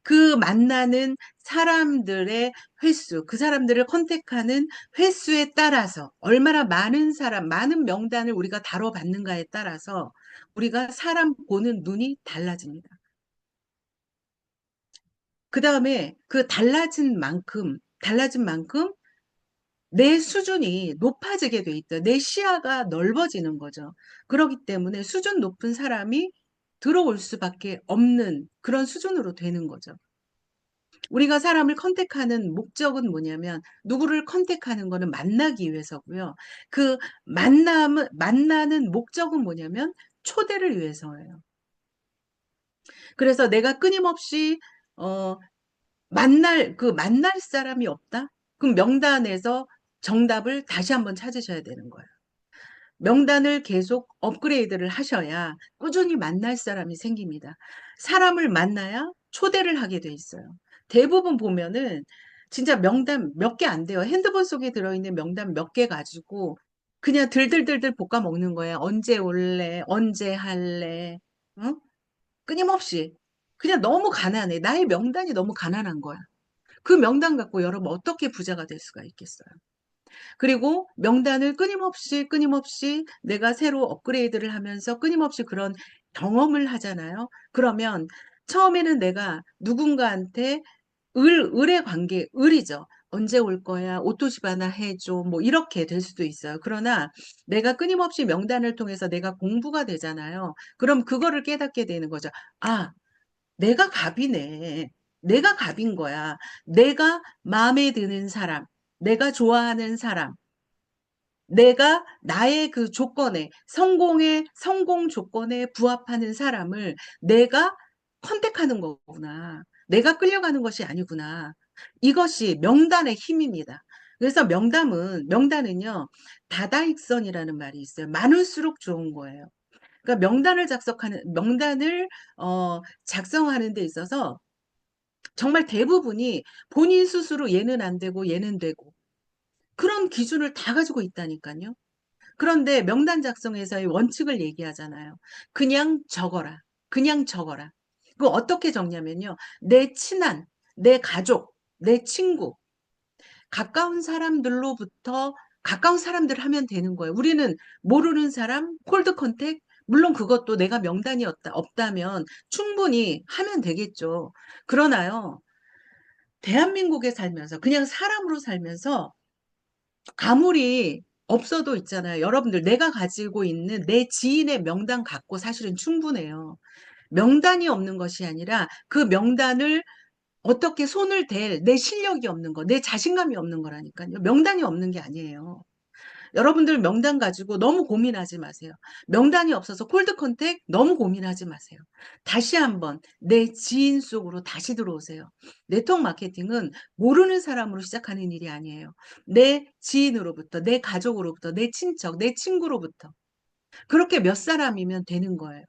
그 만나는 사람들의 횟수, 그 사람들을 컨택하는 횟수에 따라서 얼마나 많은 사람, 많은 명단을 우리가 다뤄봤는가에 따라서 우리가 사람 보는 눈이 달라집니다. 그 다음에 그 달라진 만큼 내 수준이 높아지게 돼 있다. 내 시야가 넓어지는 거죠. 그렇기 때문에 수준 높은 사람이 들어올 수밖에 없는 그런 수준으로 되는 거죠. 우리가 사람을 컨택하는 목적은 뭐냐면 누구를 컨택하는 거는 만나기 위해서고요. 그 만나는 목적은 뭐냐면 초대를 위해서예요. 그래서 내가 끊임없이 만날 사람이 없다? 그럼 명단에서 정답을 다시 한번 찾으셔야 되는 거예요. 명단을 계속 업그레이드를 하셔야 꾸준히 만날 사람이 생깁니다. 사람을 만나야 초대를 하게 돼 있어요. 대부분 보면은 진짜 명단 몇 개 안 돼요. 핸드폰 속에 들어있는 명단 몇 개 가지고 그냥 들들들들 볶아 먹는 거예요. 언제 올래? 언제 할래? 응? 끊임없이. 그냥 너무 가난해. 나의 명단이 너무 가난한 거야. 그 명단 갖고 여러분 어떻게 부자가 될 수가 있겠어요? 그리고 명단을 끊임없이 내가 새로 업그레이드를 하면서 끊임없이 그런 경험을 하잖아요. 그러면 처음에는 내가 누군가한테 을의 관계, 을이죠. 언제 올 거야? 옷도시 하나 해줘. 뭐 이렇게 될 수도 있어요. 그러나 내가 끊임없이 명단을 통해서 내가 공부가 되잖아요. 그럼 그거를 깨닫게 되는 거죠. 아, 내가 갑이네. 내가 갑인 거야. 내가 마음에 드는 사람, 내가 좋아하는 사람, 내가 나의 그 조건에, 성공 조건에 부합하는 사람을 내가 컨택하는 거구나. 내가 끌려가는 것이 아니구나. 이것이 명단의 힘입니다. 그래서 명단은요, 다다익선이라는 말이 있어요. 많을수록 좋은 거예요. 그러니까 명단을 작성하는 데 있어서 정말 대부분이 본인 스스로 얘는 안 되고 얘는 되고 그런 기준을 다 가지고 있다니까요. 그런데 명단 작성에서의 원칙을 얘기하잖아요. 그냥 적어라. 그냥 적어라. 그 어떻게 적냐면요. 내 친한, 내 가족, 내 친구, 가까운 사람들로부터 가까운 사람들 하면 되는 거예요. 우리는 모르는 사람, 콜드 컨택, 물론 그것도 내가 명단이 없다면 충분히 하면 되겠죠. 그러나요, 대한민국에 살면서, 그냥 사람으로 살면서 아무리 없어도 있잖아요. 여러분들, 내가 가지고 있는 내 지인의 명단 갖고 사실은 충분해요. 명단이 없는 것이 아니라 그 명단을 어떻게 손을 댈 내 실력이 없는 거, 내 자신감이 없는 거라니까요. 명단이 없는 게 아니에요. 여러분들 명단 가지고 너무 고민하지 마세요. 명단이 없어서 콜드 컨택 너무 고민하지 마세요. 다시 한번 내 지인 속으로 다시 들어오세요. 네트워크 마케팅은 모르는 사람으로 시작하는 일이 아니에요. 내 지인으로부터, 내 가족으로부터, 내 친척, 내 친구로부터. 그렇게 몇 사람이면 되는 거예요.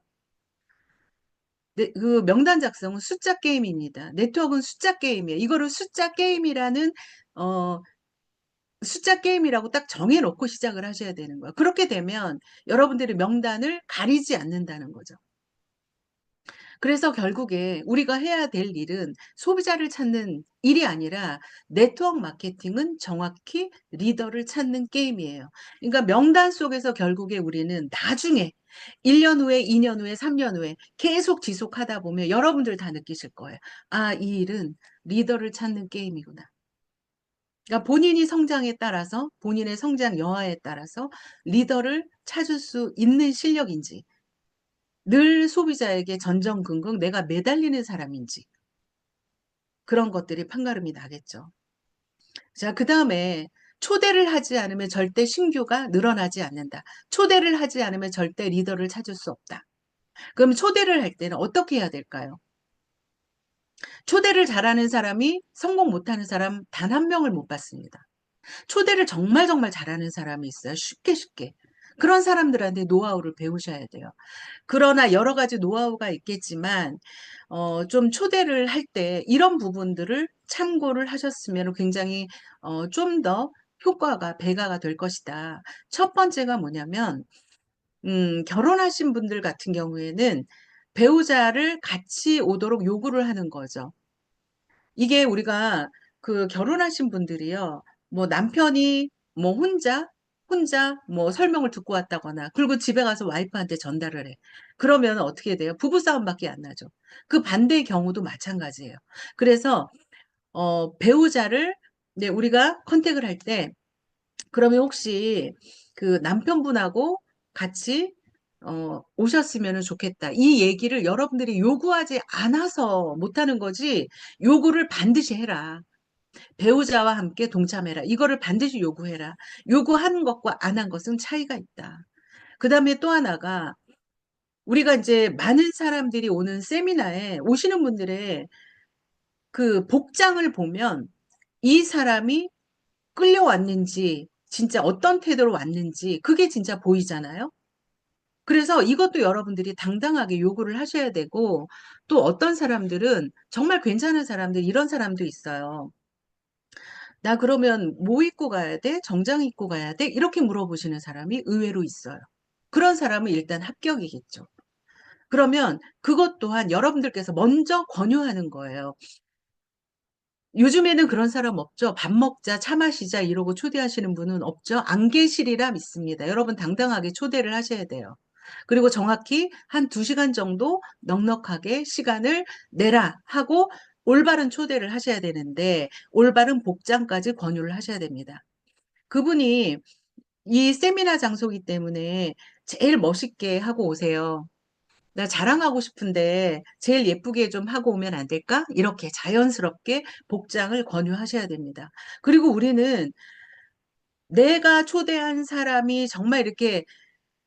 그 명단 작성은 숫자 게임입니다. 네트워크는 숫자 게임이에요. 이거를 숫자 게임이라고 딱 정해놓고 시작을 하셔야 되는 거예요. 그렇게 되면 여러분들의 명단을 가리지 않는다는 거죠. 그래서 결국에 우리가 해야 될 일은 소비자를 찾는 일이 아니라 네트워크 마케팅은 정확히 리더를 찾는 게임이에요. 그러니까 명단 속에서 결국에 우리는 나중에 1년 후에, 2년 후에, 3년 후에 계속 지속하다 보면 여러분들 다 느끼실 거예요. 아, 이 일은 리더를 찾는 게임이구나. 그러니까 본인이 성장에 따라서, 본인의 성장 여하에 따라서 리더를 찾을 수 있는 실력인지, 늘 소비자에게 전전긍긍 내가 매달리는 사람인지, 그런 것들이 판가름이 나겠죠. 자, 그 다음에 초대를 하지 않으면 절대 신규가 늘어나지 않는다. 초대를 하지 않으면 절대 리더를 찾을 수 없다. 그럼 초대를 할 때는 어떻게 해야 될까요? 초대를 잘하는 사람이 성공 못하는 사람 단 한 명을 못 봤습니다. 초대를 정말 잘하는 사람이 있어요. 쉽게. 그런 사람들한테 노하우를 배우셔야 돼요. 그러나 여러 가지 노하우가 있겠지만 좀 초대를 할 때 이런 부분들을 참고를 하셨으면 굉장히 좀 더 효과가 배가가 될 것이다. 첫 번째가 뭐냐면 결혼하신 분들 같은 경우에는 배우자를 같이 오도록 요구를 하는 거죠. 이게 우리가 그 결혼하신 분들이요, 뭐 남편이 뭐 혼자 뭐 설명을 듣고 왔다거나, 그리고 집에 가서 와이프한테 전달을 해. 그러면 어떻게 돼요? 부부싸움밖에 안 나죠. 그 반대의 경우도 마찬가지예요. 그래서, 배우자를, 네, 우리가 컨택을 할 때, 그러면 혹시 그 남편분하고 같이 오셨으면 좋겠다. 이 얘기를 여러분들이 요구하지 않아서 못하는 거지, 요구를 반드시 해라. 배우자와 함께 동참해라. 이거를 반드시 요구해라. 요구하는 것과 안 한 것은 차이가 있다. 그 다음에 또 하나가, 우리가 이제 많은 사람들이 오는 세미나에 오시는 분들의 그 복장을 보면 이 사람이 끌려왔는지, 진짜 어떤 태도로 왔는지, 그게 진짜 보이잖아요. 그래서 이것도 여러분들이 당당하게 요구를 하셔야 되고, 또 어떤 사람들은 정말 괜찮은 사람들, 이런 사람도 있어요. 나 그러면 뭐 입고 가야 돼? 정장 입고 가야 돼? 이렇게 물어보시는 사람이 의외로 있어요. 그런 사람은 일단 합격이겠죠. 그러면 그것 또한 여러분들께서 먼저 권유하는 거예요. 요즘에는 그런 사람 없죠? 밥 먹자, 차 마시자 이러고 초대하시는 분은 없죠? 안 계시리라 믿습니다. 여러분 당당하게 초대를 하셔야 돼요. 그리고 정확히 한 2시간 정도 넉넉하게 시간을 내라 하고 올바른 초대를 하셔야 되는데, 올바른 복장까지 권유를 하셔야 됩니다. 그분이 이 세미나 장소이기 때문에 제일 멋있게 하고 오세요. 나 자랑하고 싶은데 제일 예쁘게 좀 하고 오면 안 될까? 이렇게 자연스럽게 복장을 권유하셔야 됩니다. 그리고 우리는 내가 초대한 사람이 정말 이렇게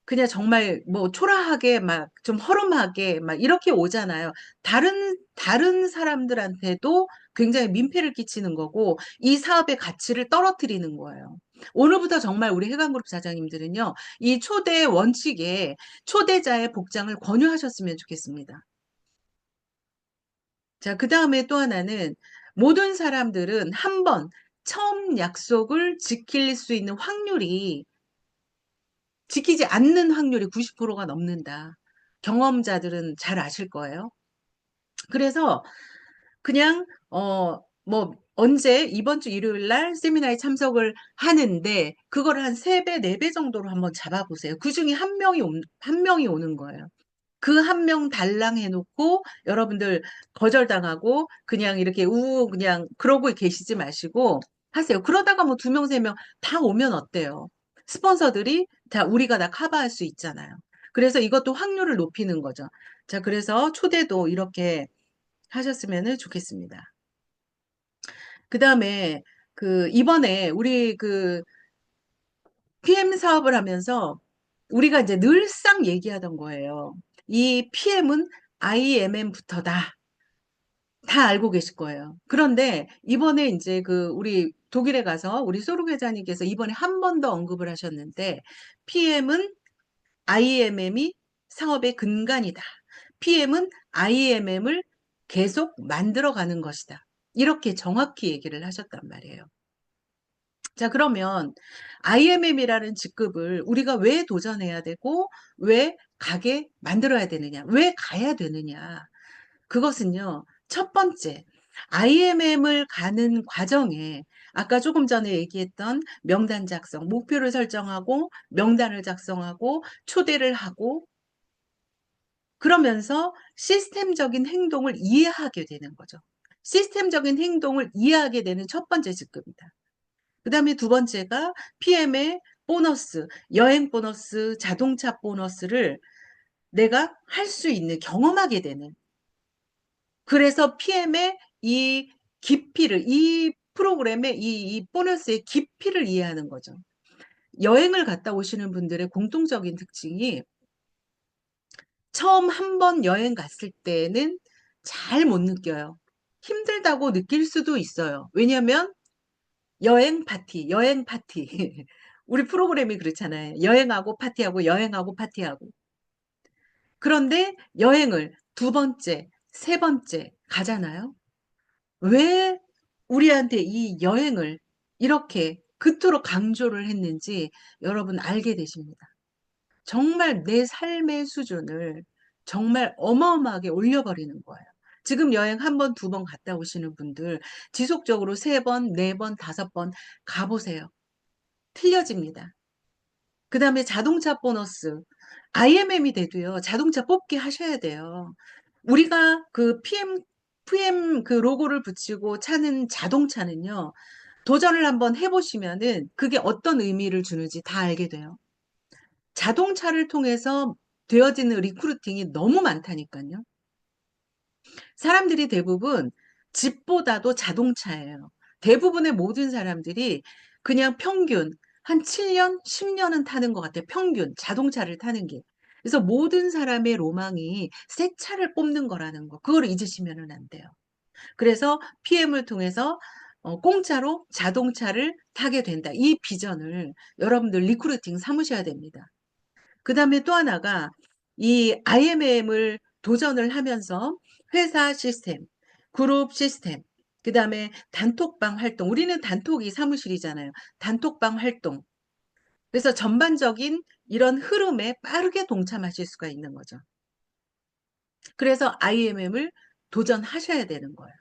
그냥 정말 뭐 초라하게 막 좀 허름하게 막 이렇게 오잖아요. 다른 사람들한테도 굉장히 민폐를 끼치는 거고, 이 사업의 가치를 떨어뜨리는 거예요. 오늘부터 정말 우리 해관그룹 사장님들은요, 이 초대 원칙에 초대자의 복장을 권유하셨으면 좋겠습니다. 자, 그 다음에 또 하나는, 모든 사람들은 한 번 처음 약속을 지킬 수 있는 확률이, 지키지 않는 확률이 90%가 넘는다. 경험자들은 잘 아실 거예요. 그래서 그냥 뭐 언제 이번 주 일요일 날 세미나에 참석을 하는데, 그걸 한 3배, 4배 정도로 한번 잡아보세요. 그중에 한 명이 오는 거예요. 그 한 명 달랑 해놓고 여러분들 거절당하고 그냥 이렇게 그냥 그러고 계시지 마시고 하세요. 그러다가 뭐 2명, 3명 다 오면 어때요? 스폰서들이 다 우리가 다 커버할 수 있잖아요. 그래서 이것도 확률을 높이는 거죠. 자, 그래서 초대도 이렇게 하셨으면 좋겠습니다. 그 다음에 이번에 우리 PM 사업을 하면서 우리가 이제 늘상 얘기하던 거예요. 이 PM은 IMM부터다. 다 알고 계실 거예요. 그런데 이번에 이제 우리 독일에 가서 우리 소르 회장님께서 이번에 한 번 더 언급을 하셨는데, PM은 IMM이 사업의 근간이다. PM은 IMM을 계속 만들어가는 것이다. 이렇게 정확히 얘기를 하셨단 말이에요. 자, 그러면 IMM이라는 직급을 우리가 왜 도전해야 되고, 왜 가게 만들어야 되느냐, 왜 가야 되느냐. 그것은요, 첫 번째, IMM을 가는 과정에 아까 조금 전에 얘기했던 명단 작성, 목표를 설정하고, 명단을 작성하고, 초대를 하고, 그러면서 시스템적인 행동을 이해하게 되는 거죠. 시스템적인 행동을 이해하게 되는 첫 번째 직급이다. 그 다음에 2번째가 PM의 보너스, 여행 보너스, 자동차 보너스를 내가 할 수 있는, 경험하게 되는. 그래서 PM의 이 깊이를, 이 프로그램의 이 보너스의 깊이를 이해하는 거죠. 여행을 갔다 오시는 분들의 공통적인 특징이, 처음 한 번 여행 갔을 때는 잘 못 느껴요. 힘들다고 느낄 수도 있어요. 왜냐하면 여행 파티. 우리 프로그램이 그렇잖아요. 여행하고 파티하고, 여행하고 파티하고. 그런데 여행을 2번째, 3번째 가잖아요. 왜 우리한테 이 여행을 이렇게 그토록 강조를 했는지 여러분 알게 되십니다. 정말 내 삶의 수준을 정말 어마어마하게 올려버리는 거예요. 지금 여행 한 번, 두 번 갔다 오시는 분들 지속적으로 세 번, 네 번, 다섯 번 가보세요. 틀려집니다. 그 다음에 자동차 보너스. IMM이 돼도요, 자동차 뽑기 하셔야 돼요. 우리가 그 PM 그 로고를 붙이고 차는 자동차는요, 도전을 한번 해보시면은 그게 어떤 의미를 주는지 다 알게 돼요. 자동차를 통해서 되어지는 리크루팅이 너무 많다니까요. 사람들이 대부분 집보다도 자동차예요. 대부분의 모든 사람들이 그냥 평균 한 7년, 10년은 타는 것 같아요. 평균 자동차를 타는 게. 그래서 모든 사람의 로망이 새 차를 뽑는 거라는 거. 그걸 잊으시면 안 돼요. 그래서 PM을 통해서 공짜로 자동차를 타게 된다. 이 비전을 여러분들 리크루팅 삼으셔야 됩니다. 그 다음에 또 하나가 이 IMM을 도전을 하면서 회사 시스템, 그룹 시스템, 그 다음에 단톡방 활동. 우리는 단톡이 사무실이잖아요. 단톡방 활동. 그래서 전반적인 이런 흐름에 빠르게 동참하실 수가 있는 거죠. 그래서 IMM을 도전하셔야 되는 거예요.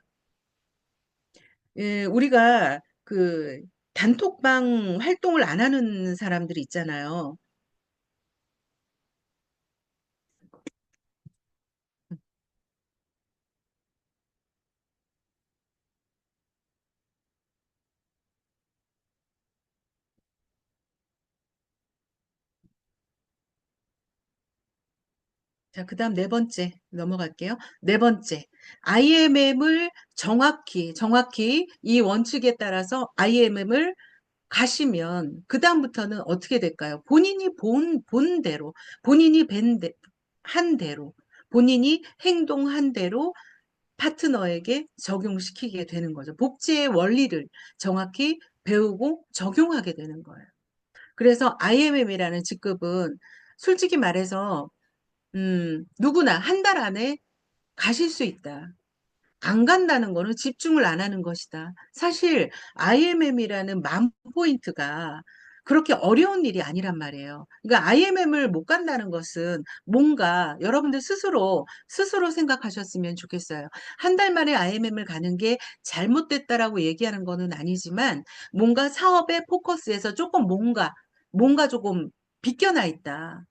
예, 우리가 그 단톡방 활동을 안 하는 사람들이 있잖아요. 자, 그 다음 네 번째 넘어갈게요. 네 번째, IMM을 정확히 이 원칙에 따라서 IMM을 가시면 그 다음부터는 어떻게 될까요? 본인이 본대로, 본인이 한 대로, 본인이 행동한 대로 파트너에게 적용시키게 되는 거죠. 복지의 원리를 정확히 배우고 적용하게 되는 거예요. 그래서 IMM이라는 직급은 솔직히 말해서 누구나 한 달 안에 가실 수 있다. 안 간다는 거는 집중을 안 하는 것이다. 사실 IMM이라는 만 포인트가 그렇게 어려운 일이 아니란 말이에요. 그러니까 IMM을 못 간다는 것은 뭔가 여러분들 스스로 생각하셨으면 좋겠어요. 한 달 만에 IMM을 가는 게 잘못됐다라고 얘기하는 거는 아니지만 뭔가 사업의 포커스에서 조금 뭔가 조금 비껴나 있다.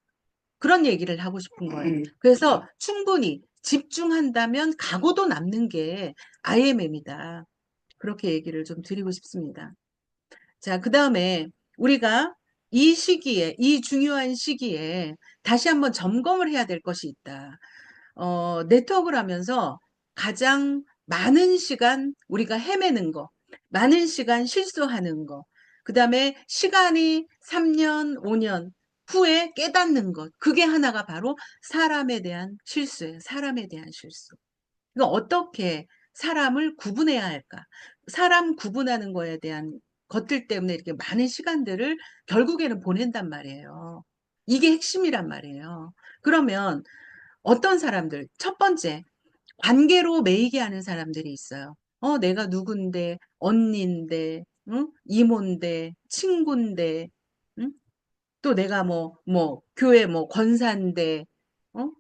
그런 얘기를 하고 싶은 거예요. 그래서 충분히 집중한다면 각오도 남는 게 IMM이다. 그렇게 얘기를 좀 드리고 싶습니다. 자, 그 다음에 우리가 이 중요한 시기에 다시 한번 점검을 해야 될 것이 있다. 네트워크를 하면서 가장 많은 시간 우리가 헤매는 거, 많은 시간 실수하는 거, 그 다음에 시간이 3년, 5년 후에 깨닫는 것, 그게 하나가 바로 사람에 대한 실수예요. 사람에 대한 실수. 이거 어떻게 사람을 구분해야 할까? 사람 구분하는 거에 대한 것들 때문에 이렇게 많은 시간들을 결국에는 보낸단 말이에요. 이게 핵심이란 말이에요. 그러면 어떤 사람들, 첫 번째, 관계로 매이게 하는 사람들이 있어요. 내가 누군데, 언니인데, 응? 이모인데, 친구인데, 응? 또 내가 교회 권사인데, 어?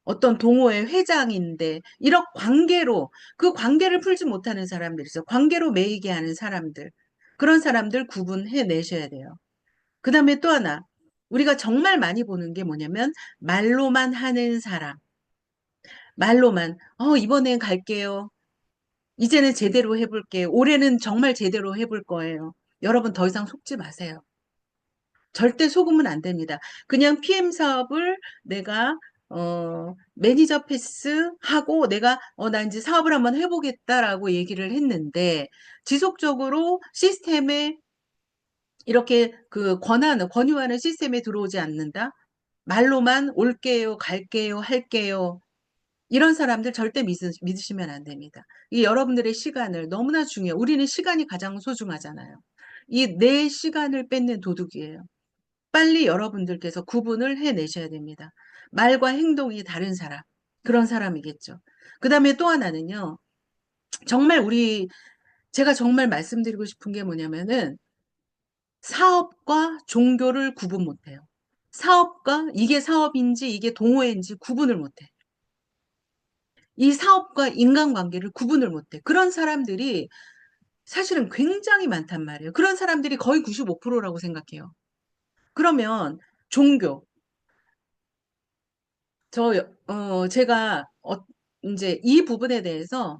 어떤 동호회 회장인데, 이런 그 관계를 풀지 못하는 사람들이 있어요. 관계로 매이게 하는 사람들. 그런 사람들 구분해 내셔야 돼요. 그 다음에 또 하나, 우리가 정말 많이 보는 게 뭐냐면, 말로만 하는 사람. 말로만, 이번엔 갈게요. 이제는 제대로 해볼게요. 올해는 정말 제대로 해볼 거예요. 여러분 더 이상 속지 마세요. 절대 속으면 안 됩니다. 그냥 PM 사업을 내가 매니저 패스 하고 나 이제 사업을 한번 해보겠다라고 얘기를 했는데 지속적으로 시스템에 이렇게 권유하는 시스템에 들어오지 않는다. 말로만 올게요, 갈게요, 할게요. 이런 사람들 절대 믿으시면 안 됩니다. 이 여러분들의 시간을 너무나 중요해요. 우리는 시간이 가장 소중하잖아요. 이 내 시간을 뺏는 도둑이에요. 빨리 여러분들께서 구분을 해내셔야 됩니다. 말과 행동이 다른 사람, 그런 사람이겠죠. 그 다음에 또 하나는요. 정말 제가 정말 말씀드리고 싶은 게 뭐냐면은 사업과 종교를 구분 못해요. 사업과 이게 사업인지 이게 동호회인지 구분을 못해. 이 사업과 인간관계를 구분을 못해. 그런 사람들이 사실은 굉장히 많단 말이에요. 그런 사람들이 거의 95%라고 생각해요. 그러면 종교, 제가 이제 이 부분에 대해서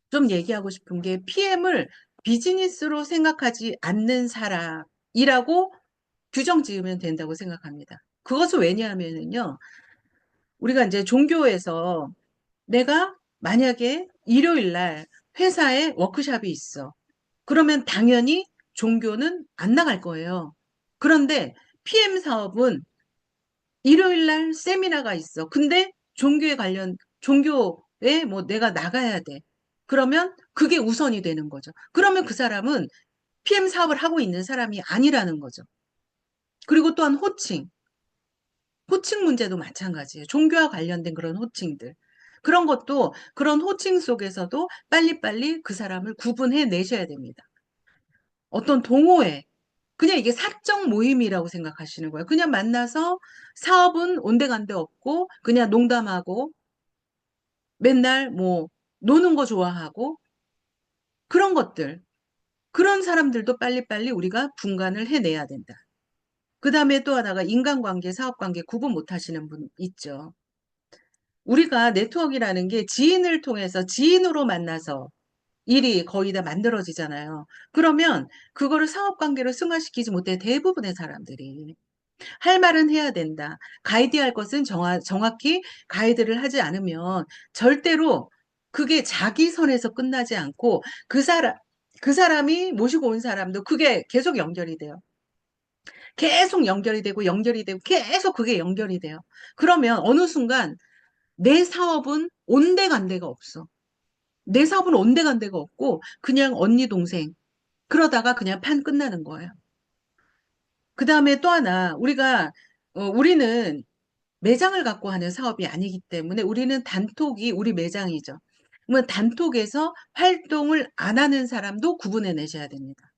좀 얘기하고 싶은 게 PM을 비즈니스로 생각하지 않는 사람이라고 규정 지으면 된다고 생각합니다. 그것은 왜냐하면은요, 우리가 이제 종교에서 내가 만약에 일요일 날 회사에 워크숍이 있어. 그러면 당연히 종교는 안 나갈 거예요. 그런데 PM 사업은 일요일 날 세미나가 있어. 근데 종교에 뭐 내가 나가야 돼. 그러면 그게 우선이 되는 거죠. 그러면 그 사람은 PM 사업을 하고 있는 사람이 아니라는 거죠. 그리고 또한 호칭 문제도 마찬가지예요. 종교와 관련된 그런 호칭들. 그런 것도 그런 호칭 속에서도 빨리빨리 그 사람을 구분해 내셔야 됩니다. 어떤 동호회, 그냥 이게 사적 모임이라고 생각하시는 거예요. 그냥 만나서 사업은 온데간데 없고 그냥 농담하고 맨날 뭐 노는 거 좋아하고 그런 것들, 그런 사람들도 빨리빨리 우리가 분간을 해내야 된다. 그 다음에 또 하나가 인간관계, 사업관계 구분 못 하시는 분 있죠. 우리가 네트워크라는 게 지인을 통해서 지인으로 만나서 일이 거의 다 만들어지잖아요. 그러면 그거를 사업관계로 승화시키지 못해 대부분의 사람들이. 할 말은 해야 된다. 가이드할 것은 정확히 가이드를 하지 않으면 절대로 그게 자기 선에서 끝나지 않고 그 사람이 모시고 온 사람도 그게 계속 연결이 돼요. 계속 연결이 되고 계속 그게 연결이 돼요. 그러면 어느 순간 내 사업은 온데간데가 없어. 내 사업은 온데간데가 없고 그냥 언니 동생 그러다가 그냥 판 끝나는 거예요. 그 다음에 또 하나 우리는 매장을 갖고 하는 사업이 아니기 때문에 우리는 단톡이 우리 매장이죠. 그러면 단톡에서 활동을 안 하는 사람도 구분해 내셔야 됩니다.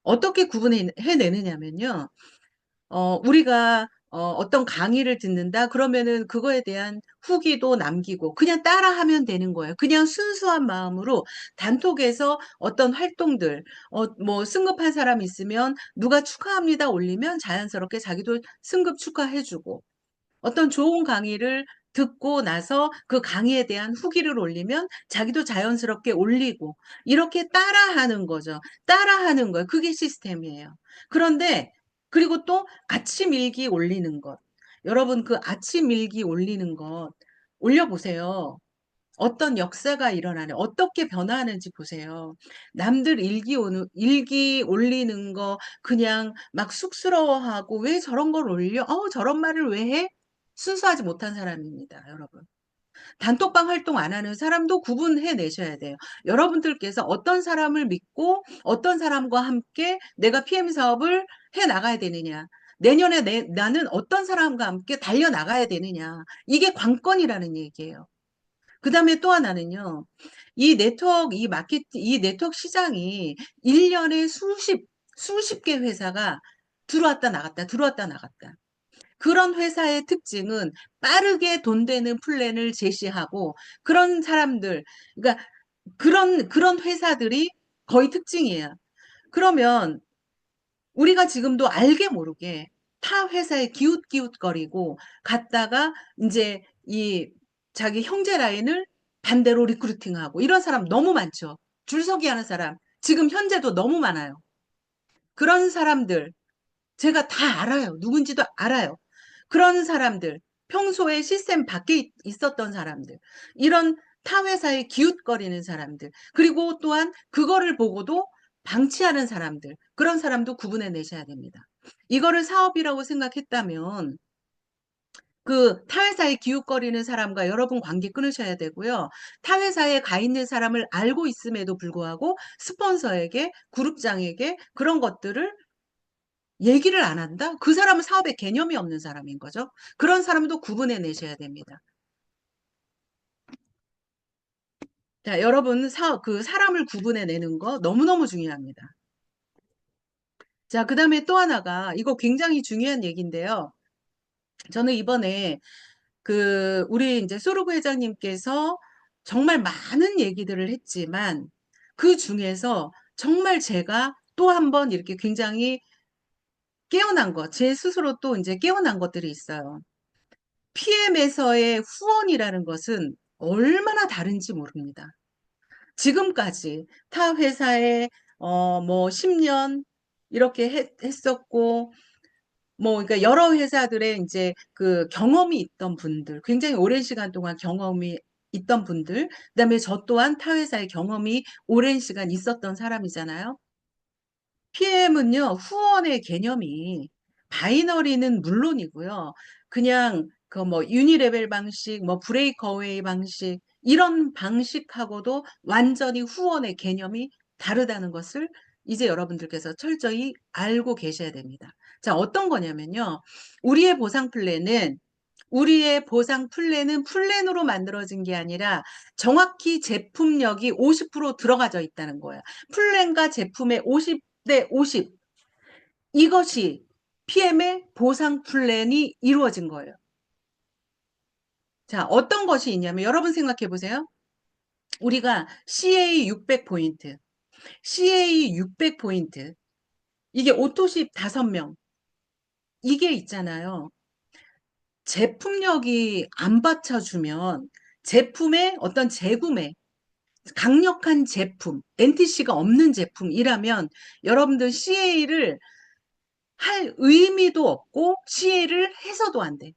어떻게 구분해 내느냐면요. 우리가 어떤 강의를 듣는다? 그러면은 그거에 대한 후기도 남기고 그냥 따라하면 되는 거예요. 그냥 순수한 마음으로 단톡에서 어떤 활동들, 뭐 승급한 사람 있으면 누가 축하합니다 올리면 자연스럽게 자기도 승급 축하해주고 어떤 좋은 강의를 듣고 나서 그 강의에 대한 후기를 올리면 자기도 자연스럽게 올리고 이렇게 따라하는 거죠. 따라하는 거예요. 그게 시스템이에요. 그런데 그리고 또 아침 일기 올리는 것. 여러분 그 아침 일기 올리는 것 올려보세요. 어떤 역사가 일어나는, 어떻게 변화하는지 보세요. 남들 일기 올리는 거 그냥 막 쑥스러워하고 왜 저런 걸 올려? 저런 말을 왜 해? 순수하지 못한 사람입니다, 여러분. 단톡방 활동 안 하는 사람도 구분해 내셔야 돼요. 여러분들께서 어떤 사람을 믿고 어떤 사람과 함께 내가 PM 사업을 해 나가야 되느냐. 내년에 나는 어떤 사람과 함께 달려 나가야 되느냐. 이게 관건이라는 얘기예요. 그 다음에 또 하나는요. 이 네트워크 시장이 1년에 수십 개 회사가 들어왔다 나갔다, 들어왔다 나갔다. 그런 회사의 특징은 빠르게 돈 되는 플랜을 제시하고 그런 사람들, 그러니까 그런 회사들이 거의 특징이에요. 그러면 우리가 지금도 알게 모르게 타 회사에 기웃기웃거리고 갔다가 이제 이 자기 형제 라인을 반대로 리크루팅하고 이런 사람 너무 많죠. 줄서기 하는 사람 지금 현재도 너무 많아요. 그런 사람들 제가 다 알아요. 누군지도 알아요. 그런 사람들 평소에 시스템 밖에 있었던 사람들 이런 타 회사에 기웃거리는 사람들 그리고 또한 그거를 보고도 방치하는 사람들 그런 사람도 구분해 내셔야 됩니다. 이거를 사업이라고 생각했다면 그 타회사에 기웃거리는 사람과 여러분 관계 끊으셔야 되고요. 타회사에 가 있는 사람을 알고 있음에도 불구하고 스폰서에게, 그룹장에게 그런 것들을 얘기를 안 한다? 그 사람은 사업에 개념이 없는 사람인 거죠. 그런 사람도 구분해 내셔야 됩니다. 자, 여러분, 그 사람을 구분해 내는 거 너무너무 중요합니다. 자, 그 다음에 또 하나가, 이거 굉장히 중요한 얘기인데요. 저는 이번에 우리 이제 소르브 회장님께서 정말 많은 얘기들을 했지만, 그 중에서 정말 제가 또 한 번 이렇게 굉장히 깨어난 것, 제 스스로 또 이제 깨어난 것들이 있어요. PM에서의 후원이라는 것은 얼마나 다른지 모릅니다. 지금까지 타 회사에 뭐 10년 이렇게 했었고, 뭐 그러니까 여러 회사들의 이제 그 경험이 있던 분들, 굉장히 오랜 시간 동안 경험이 있던 분들, 그다음에 저 또한 타 회사의 경험이 오랜 시간 있었던 사람이잖아요. PM은요, 후원의 개념이 바이너리는 물론이고요. 그냥 그 뭐 유니레벨 방식, 뭐 브레이크어웨이 방식, 이런 방식하고도 완전히 후원의 개념이 다르다는 것을 이제 여러분들께서 철저히 알고 계셔야 됩니다. 자, 어떤 거냐면요. 우리의 보상 플랜은 플랜으로 만들어진 게 아니라 정확히 제품력이 50% 들어가져 있다는 거예요. 플랜과 제품의 50대 50. 이것이 PM의 보상 플랜이 이루어진 거예요. 자, 어떤 것이 있냐면 여러분 생각해 보세요. 우리가 CA 600포인트, CA 600포인트, 이게 오토십 5명, 이게 있잖아요. 제품력이 안 받쳐주면 제품의 어떤 재구매, 강력한 제품, NTC가 없는 제품이라면 여러분들 CA를 할 의미도 없고 CA를 해서도 안 돼.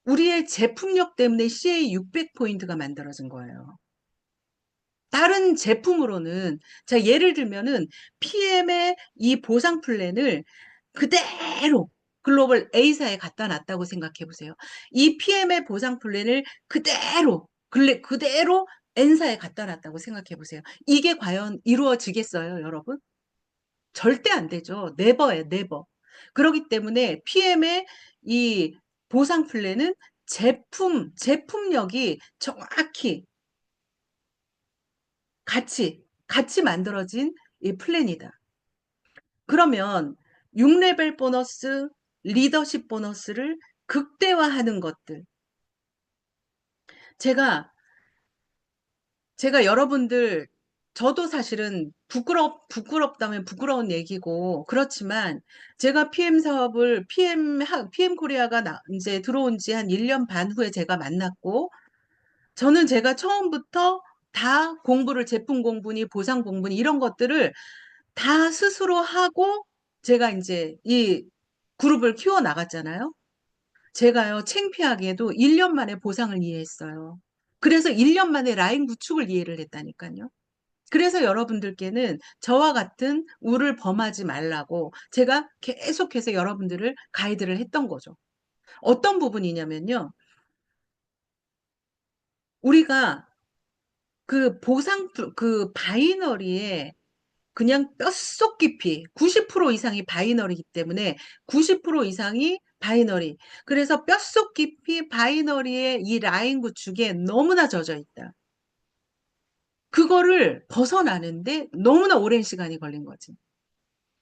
우리의 제품력 때문에 CA 600포인트가 만들어진 거예요. 다른 제품으로는, 자, 예를 들면은 PM의 이 보상 플랜을 그대로 글로벌 A사에 갖다 놨다고 생각해 보세요. 이 PM의 보상 플랜을 그대로 N사에 갖다 놨다고 생각해 보세요. 이게 과연 이루어지겠어요, 여러분? 절대 안 되죠. 네버예요, 네버. 그렇기 때문에 PM의 이 보상 플랜은 제품력이 정확히 같이 만들어진 이 플랜이다. 그러면 6레벨 보너스, 리더십 보너스를 극대화하는 것들. 제가 여러분들, 저도 사실은 부끄럽다면 부끄러운 얘기고, 그렇지만 제가 PM 사업을, PM 코리아가 이제 들어온 지 한 1년 반 후에 제가 만났고, 저는 제가 처음부터 다 제품 공부니 보상 공부니 이런 것들을 다 스스로 하고 제가 이제 이 그룹을 키워 나갔잖아요. 제가요, 창피하게도 1년 만에 보상을 이해했어요. 그래서 1년 만에 라인 구축을 이해를 했다니까요. 그래서 여러분들께는 저와 같은 우를 범하지 말라고 제가 계속해서 여러분들을 가이드를 했던 거죠. 어떤 부분이냐면요. 우리가 그 바이너리에 그냥 뼛속 깊이 90% 이상이 바이너리이기 때문에 90% 이상이 바이너리. 그래서 뼛속 깊이 바이너리의 이 라인 구축에 너무나 젖어 있다. 그거를 벗어나는데 너무나 오랜 시간이 걸린 거지.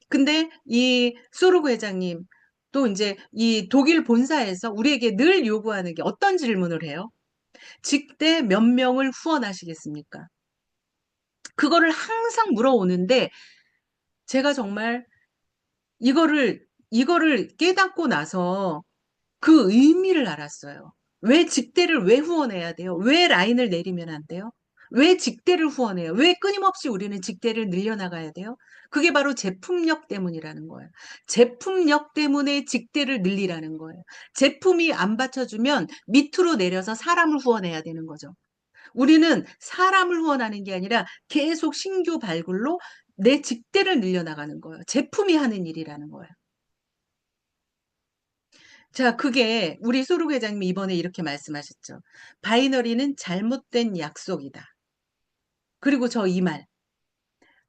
근데 이 소르그 회장님 또 이제 이 독일 본사에서 우리에게 늘 요구하는 게 어떤 질문을 해요? 직대 몇 명을 후원하시겠습니까? 그거를 항상 물어오는데 제가 정말 이거를 깨닫고 나서 그 의미를 알았어요. 직대를 왜 후원해야 돼요? 왜 라인을 내리면 안 돼요? 왜 직대를 후원해요? 왜 끊임없이 우리는 직대를 늘려나가야 돼요? 그게 바로 제품력 때문이라는 거예요. 제품력 때문에 직대를 늘리라는 거예요. 제품이 안 받쳐주면 밑으로 내려서 사람을 후원해야 되는 거죠. 우리는 사람을 후원하는 게 아니라 계속 신규 발굴로 내 직대를 늘려나가는 거예요. 제품이 하는 일이라는 거예요. 자, 그게 우리 소르 회장님이 이번에 이렇게 말씀하셨죠. 바이너리는 잘못된 약속이다. 그리고 저 이 말.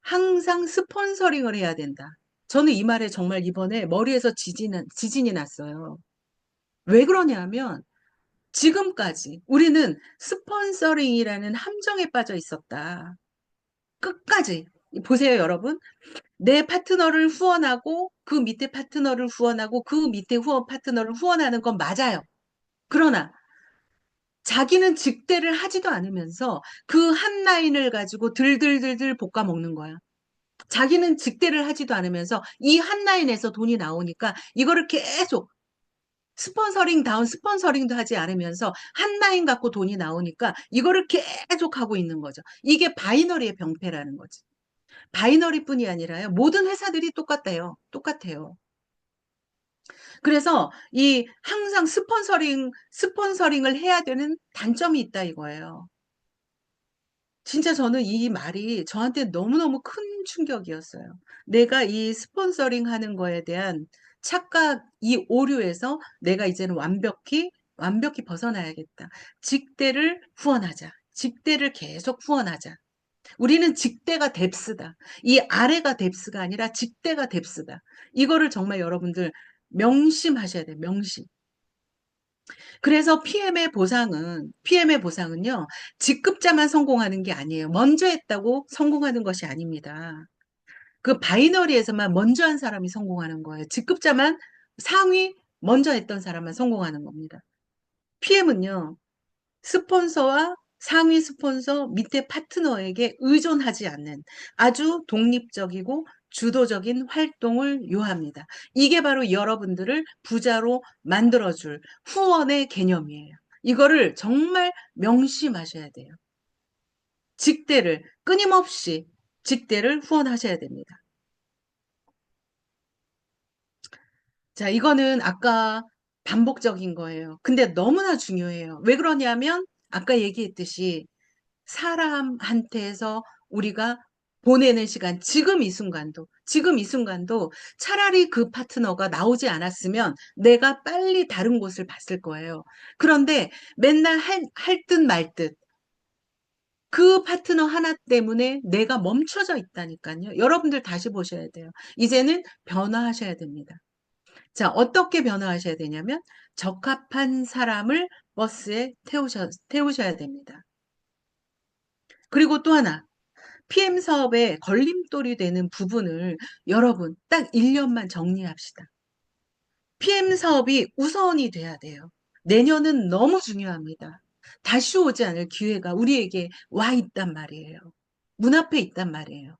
항상 스폰서링을 해야 된다. 저는 이 말에 정말 이번에 머리에서 지진이 났어요. 왜 그러냐면 지금까지 우리는 스폰서링이라는 함정에 빠져 있었다. 끝까지. 보세요, 여러분. 내 파트너를 후원하고 그 밑에 파트너를 후원하고 그 밑에 파트너를 후원하는 건 맞아요. 그러나 자기는 직대를 하지도 않으면서 그 한 라인을 가지고 들들들들 볶아 먹는 거야. 자기는 직대를 하지도 않으면서 이 한 라인에서 돈이 나오니까 이거를 계속 스폰서링 다운 스폰서링도 하지 않으면서 한 라인 갖고 돈이 나오니까 이거를 계속 하고 있는 거죠. 이게 바이너리의 병폐라는 거지. 바이너리뿐이 아니라요. 모든 회사들이 똑같아요. 그래서 이 항상 스폰서링을 해야 되는 단점이 있다 이거예요. 진짜 저는 이 말이 저한테 너무너무 큰 충격이었어요. 내가 이 스폰서링 하는 거에 대한 착각, 이 오류에서 내가 이제는 완벽히 벗어나야겠다. 직대를 후원하자. 직대를 계속 후원하자. 우리는 직대가 뎁스다. 이 아래가 뎁스가 아니라 직대가 뎁스다. 이거를 정말 여러분들 명심하셔야 돼요. 명심. 그래서 PM의 보상은요, 직급자만 성공하는 게 아니에요. 먼저 했다고 성공하는 것이 아닙니다. 그 바이너리에서만 먼저 한 사람이 성공하는 거예요. 직급자만 상위 먼저 했던 사람만 성공하는 겁니다. PM은요, 스폰서와 상위 스폰서 밑에 파트너에게 의존하지 않는 아주 독립적이고 주도적인 활동을 요합니다. 이게 바로 여러분들을 부자로 만들어줄 후원의 개념이에요. 이거를 정말 명심하셔야 돼요. 끊임없이 직대를 후원하셔야 됩니다. 자, 이거는 아까 반복적인 거예요. 근데 너무나 중요해요. 왜 그러냐면 아까 얘기했듯이 사람한테서 우리가 보내는 시간, 지금 이 순간도 차라리 그 파트너가 나오지 않았으면 내가 빨리 다른 곳을 봤을 거예요. 그런데 맨날 할 듯 말 듯. 그 파트너 하나 때문에 내가 멈춰져 있다니까요. 여러분들 다시 보셔야 돼요. 이제는 변화하셔야 됩니다. 자, 어떻게 변화하셔야 되냐면 적합한 사람을 버스에 태우셔야 됩니다. 그리고 또 하나, PM 사업에 걸림돌이 되는 부분을 여러분 딱 1년만 정리합시다. PM 사업이 우선이 돼야 돼요. 내년은 너무 중요합니다. 다시 오지 않을 기회가 우리에게 와 있단 말이에요. 문 앞에 있단 말이에요.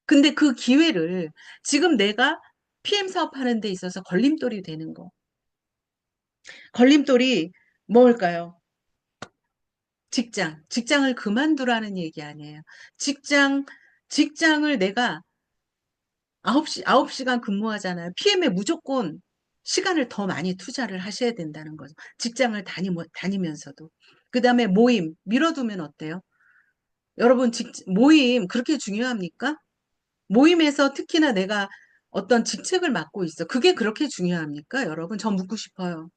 근데 그 기회를 지금 내가 PM 사업 하는 데 있어서 걸림돌이 되는 거. 걸림돌이 뭘까요? 직장을 그만두라는 얘기 아니에요. 직장을 내가 9시간 근무하잖아요. PM에 무조건 시간을 더 많이 투자를 하셔야 된다는 거죠. 직장을 다니면서도. 그 다음에 모임, 미뤄두면 어때요? 여러분, 모임 그렇게 중요합니까? 모임에서 특히나 내가 어떤 직책을 맡고 있어. 그게 그렇게 중요합니까? 여러분, 저 묻고 싶어요.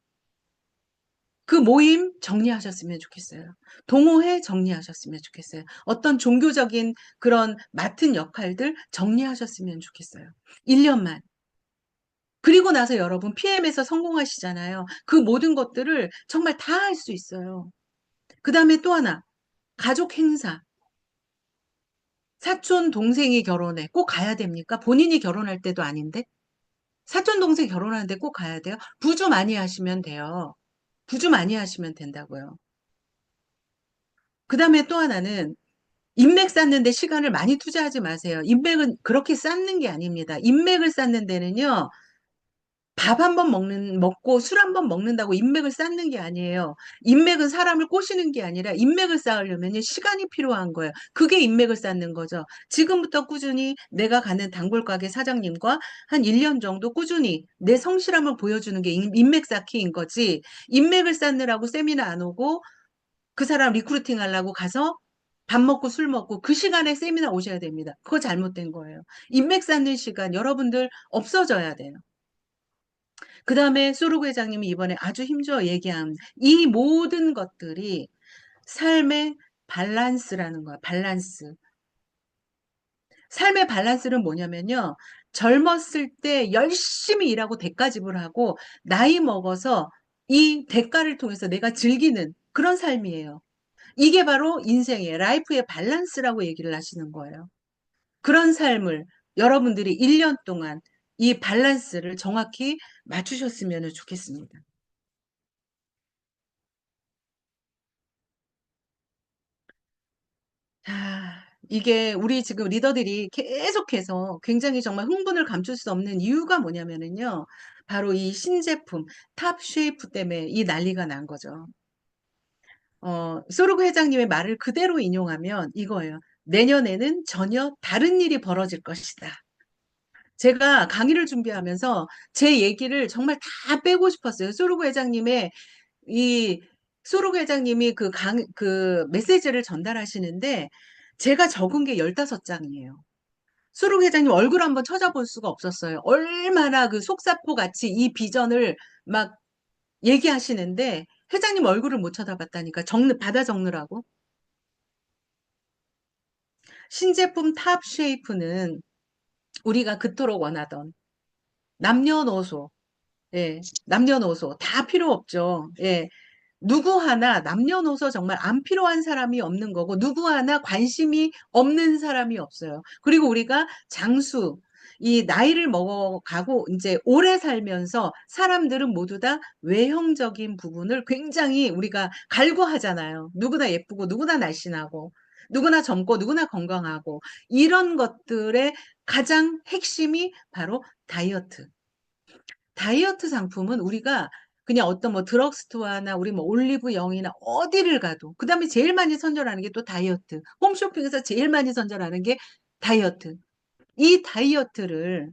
그 모임 정리하셨으면 좋겠어요. 동호회 정리하셨으면 좋겠어요. 어떤 종교적인 그런 맡은 역할들 정리하셨으면 좋겠어요. 1년만. 그리고 나서 여러분 PM에서 성공하시잖아요. 그 모든 것들을 정말 다 할 수 있어요. 그 다음에 또 하나, 가족 행사. 사촌 동생이 결혼해. 꼭 가야 됩니까? 본인이 결혼할 때도 아닌데? 사촌 동생 결혼하는데 꼭 가야 돼요? 부주 많이 하시면 돼요. 부주 많이 하시면 된다고요. 그 다음에 또 하나는 인맥 쌓는데 시간을 많이 투자하지 마세요. 인맥은 그렇게 쌓는 게 아닙니다. 인맥을 쌓는 데는요, 밥 한 번 먹고 술 한 번 먹는다고 인맥을 쌓는 게 아니에요. 인맥은 사람을 꼬시는 게 아니라 인맥을 쌓으려면 시간이 필요한 거예요. 그게 인맥을 쌓는 거죠. 지금부터 꾸준히 내가 가는 단골 가게 사장님과 한 1년 정도 꾸준히 내 성실함을 보여주는 게 인맥 쌓기인 거지. 인맥을 쌓느라고 세미나 안 오고 그 사람 리크루팅 하려고 가서 밥 먹고 술 먹고 그 시간에 세미나 오셔야 됩니다. 그거 잘못된 거예요. 인맥 쌓는 시간 여러분들 없어져야 돼요. 그 다음에 소르구 회장님이 이번에 아주 힘주어 얘기한 이 모든 것들이 삶의 밸런스라는 거야. 밸런스. 삶의 밸런스는 뭐냐면요. 젊었을 때 열심히 일하고 대가 지불하고 나이 먹어서 이 대가를 통해서 내가 즐기는 그런 삶이에요. 이게 바로 인생의 라이프의 밸런스라고 얘기를 하시는 거예요. 그런 삶을 여러분들이 1년 동안 이 밸런스를 정확히 맞추셨으면 좋겠습니다. 자, 이게 우리 지금 리더들이 계속해서 굉장히 정말 흥분을 감출 수 없는 이유가 뭐냐면은요. 바로 이 신제품 탑 쉐이프 때문에 이 난리가 난 거죠. 소르그 회장님의 말을 그대로 인용하면 이거예요. 내년에는 전혀 다른 일이 벌어질 것이다. 제가 강의를 준비하면서 제 얘기를 정말 다 빼고 싶었어요. 이 소르그 회장님이 그 메시지를 전달하시는데 제가 적은 게 15장이에요. 소르그 회장님 얼굴 한번 찾아볼 수가 없었어요. 얼마나 그 속사포 같이 이 비전을 막 얘기하시는데 회장님 얼굴을 못 쳐다봤다니까 받아 적느라고. 신제품 탑 쉐이프는 우리가 그토록 원하던 남녀노소, 예, 남녀노소 다 필요 없죠. 예. 누구 하나 남녀노소 정말 안 필요한 사람이 없는 거고 누구 하나 관심이 없는 사람이 없어요. 그리고 우리가 이 나이를 먹어가고 이제 오래 살면서 사람들은 모두 다 외형적인 부분을 굉장히 우리가 갈구하잖아요. 누구나 예쁘고 누구나 날씬하고 누구나 젊고 누구나 건강하고 이런 것들의 가장 핵심이 바로 다이어트. 다이어트 상품은 우리가 그냥 어떤 뭐 드럭스토어나 우리 뭐 올리브 영이나 어디를 가도 그다음에 제일 많이 선전하는 게 또 다이어트. 홈쇼핑에서 제일 많이 선전하는 게 다이어트. 이 다이어트를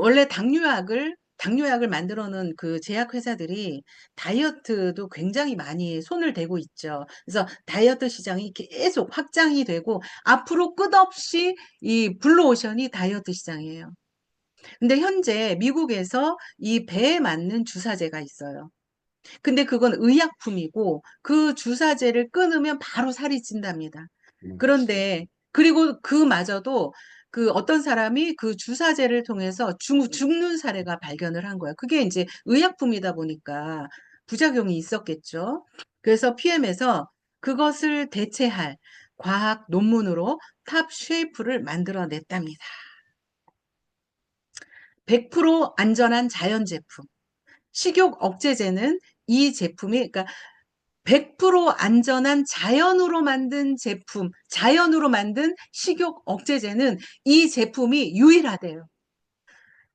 원래 당뇨약을 만들어 놓은 그 제약 회사들이 다이어트도 굉장히 많이 손을 대고 있죠. 그래서 다이어트 시장이 계속 확장이 되고 앞으로 끝없이 이 블루오션이 다이어트 시장이에요. 근데 현재 미국에서 이 배에 맞는 주사제가 있어요. 근데 그건 의약품이고 그 주사제를 끊으면 바로 살이 찐답니다. 그런데 그리고 그마저도 그 어떤 사람이 그 주사제를 통해서 죽는 사례가 발견을 한 거예요. 그게 이제 의약품이다 보니까 부작용이 있었겠죠. 그래서 PM에서 그것을 대체할 과학 논문으로 탑 쉐이프를 만들어냈답니다. 100% 안전한 자연 제품. 식욕 억제제는 이 제품이, 그러니까 100% 안전한 자연으로 만든 제품, 자연으로 만든 식욕 억제제는 이 제품이 유일하대요.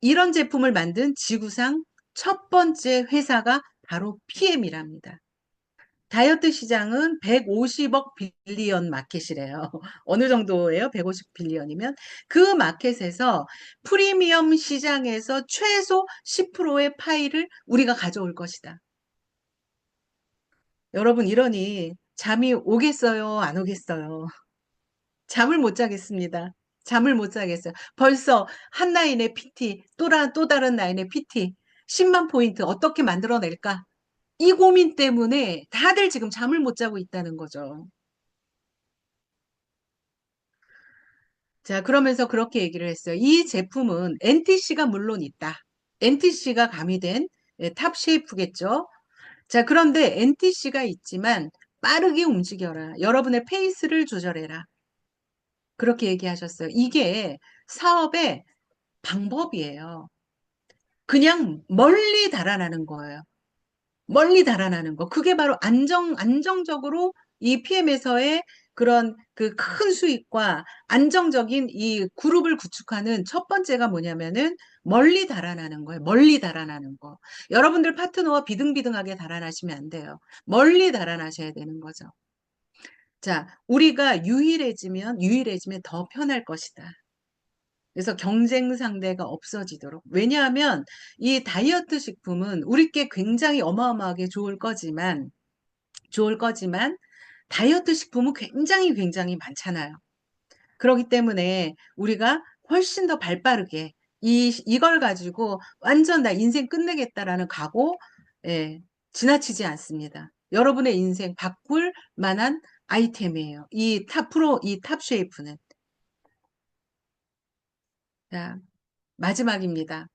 이런 제품을 만든 지구상 첫 번째 회사가 바로 PM이랍니다. 다이어트 시장은 150억 빌리언 마켓이래요. 어느 정도예요? 150 빌리언이면? 그 마켓에서 프리미엄 시장에서 최소 10%의 파이를 우리가 가져올 것이다. 여러분, 이러니 잠이 오겠어요? 안 오겠어요? 잠을 못 자겠습니다. 잠을 못 자겠어요. 벌써 한 라인의 PT, 또 다른 라인의 PT, 10만 포인트 어떻게 만들어낼까? 이 고민 때문에 다들 지금 잠을 못 자고 있다는 거죠. 자, 그러면서 그렇게 얘기를 했어요. 이 제품은 NTC가 물론 있다. NTC가 가미된 탑 쉐이프겠죠. 자, 그런데 NTC가 있지만 빠르게 움직여라. 여러분의 페이스를 조절해라. 그렇게 얘기하셨어요. 이게 사업의 방법이에요. 그냥 멀리 달아나는 거예요. 멀리 달아나는 거. 그게 바로 안정적으로 이 PM에서의 그런 그 큰 수익과 안정적인 이 그룹을 구축하는 첫 번째가 뭐냐면은 멀리 달아나는 거예요. 멀리 달아나는 거. 여러분들 파트너와 비등비등하게 달아나시면 안 돼요. 멀리 달아나셔야 되는 거죠. 자, 우리가 유일해지면 더 편할 것이다. 그래서 경쟁 상대가 없어지도록. 왜냐하면 이 다이어트 식품은 우리께 굉장히 어마어마하게 좋을 거지만 다이어트 식품은 굉장히 많잖아요. 그렇기 때문에 우리가 훨씬 더 발빠르게 이걸 가지고 완전 나 인생 끝내겠다라는 각오, 예, 지나치지 않습니다. 여러분의 인생 바꿀 만한 아이템이에요. 이 탑 쉐이프는. 자, 마지막입니다.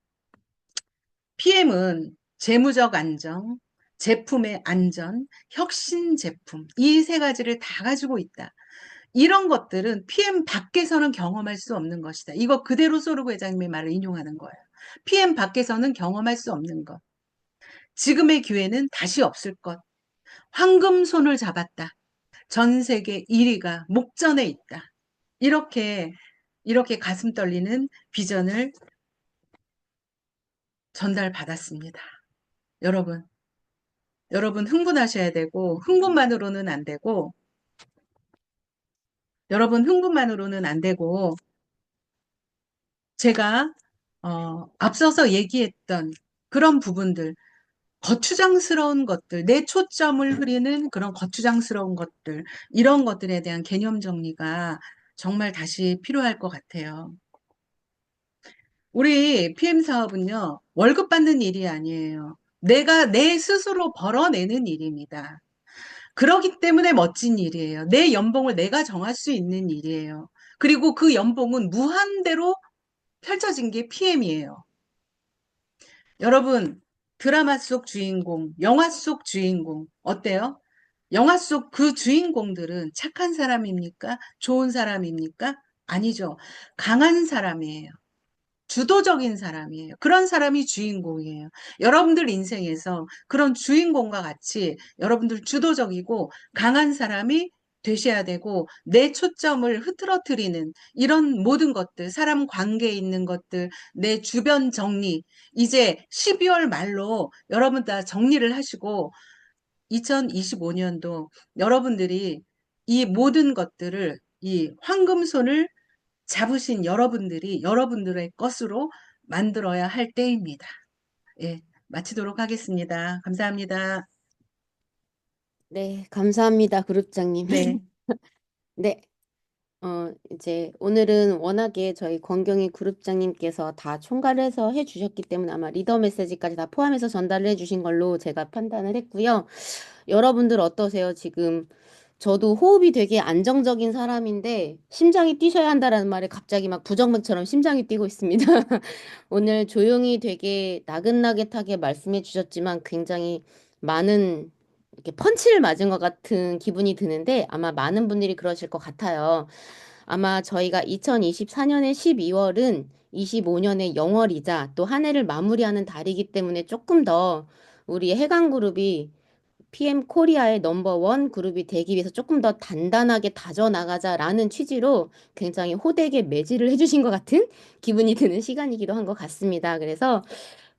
PM은 재무적 안정, 제품의 안전, 혁신 제품, 이 세 가지를 다 가지고 있다. 이런 것들은 PM 밖에서는 경험할 수 없는 것이다. 이거 그대로 소르고 회장님의 말을 인용하는 거예요. PM 밖에서는 경험할 수 없는 것. 지금의 기회는 다시 없을 것. 황금손을 잡았다. 전 세계 1위가 목전에 있다. 이렇게 가슴 떨리는 비전을 전달받았습니다. 여러분 흥분하셔야 되고, 흥분만으로는 안 되고, 제가 앞서서 얘기했던 그런 부분들, 거추장스러운 것들, 내 초점을 흐리는 그런 거추장스러운 것들, 이런 것들에 대한 개념 정리가 정말 다시 필요할 것 같아요. 우리 PM 사업은요, 월급 받는 일이 아니에요. 내가 내 스스로 벌어내는 일입니다. 그렇기 때문에 멋진 일이에요. 내 연봉을 내가 정할 수 있는 일이에요. 그리고 그 연봉은 무한대로 펼쳐진 게 PM이에요. 여러분, 드라마 속 주인공, 영화 속 주인공, 어때요? 영화 속 그 주인공들은 착한 사람입니까? 좋은 사람입니까? 아니죠. 강한 사람이에요. 주도적인 사람이에요. 그런 사람이 주인공이에요. 여러분들 인생에서 그런 주인공과 같이 여러분들 주도적이고 강한 사람이 되셔야 되고, 내 초점을 흐트러뜨리는 이런 모든 것들, 사람 관계에 있는 것들, 내 주변 정리, 이제 12월 말로 여러분 다 정리를 하시고 2025년도 여러분들이 이 모든 것들을, 이 황금손을 잡으신 여러분들이 여러분들의 것으로 만들어야 할 때입니다. 예, 마치도록 하겠습니다. 감사합니다. 네, 감사합니다, 그룹장님. 네. 네, 이제 오늘은 워낙에 저희 권경희 그룹장님께서 다 총괄해서 해주셨기 때문에 아마 리더 메시지까지 다 포함해서 전달을 해주신 걸로 제가 판단을 했고요. 여러분들 어떠세요? 지금 저도 호흡이 되게 안정적인 사람인데 심장이 뛰셔야 한다라는 말에 갑자기 막 부정문처럼 심장이 뛰고 있습니다. 오늘 조용히 되게 나긋나긋하게 말씀해 주셨지만 굉장히 많은 이렇게 펀치를 맞은 것 같은 기분이 드는데 아마 많은 분들이 그러실 것 같아요. 아마 저희가 2024년의 12월은 25년의 영월이자 또 한 해를 마무리하는 달이기 때문에 조금 더 우리 해강그룹이 PM 코리아의 넘버원 그룹이 되기 위해서 조금 더 단단하게 다져나가자라는 취지로 굉장히 호되게 매질을 해주신 것 같은 기분이 드는 시간이기도 한 것 같습니다. 그래서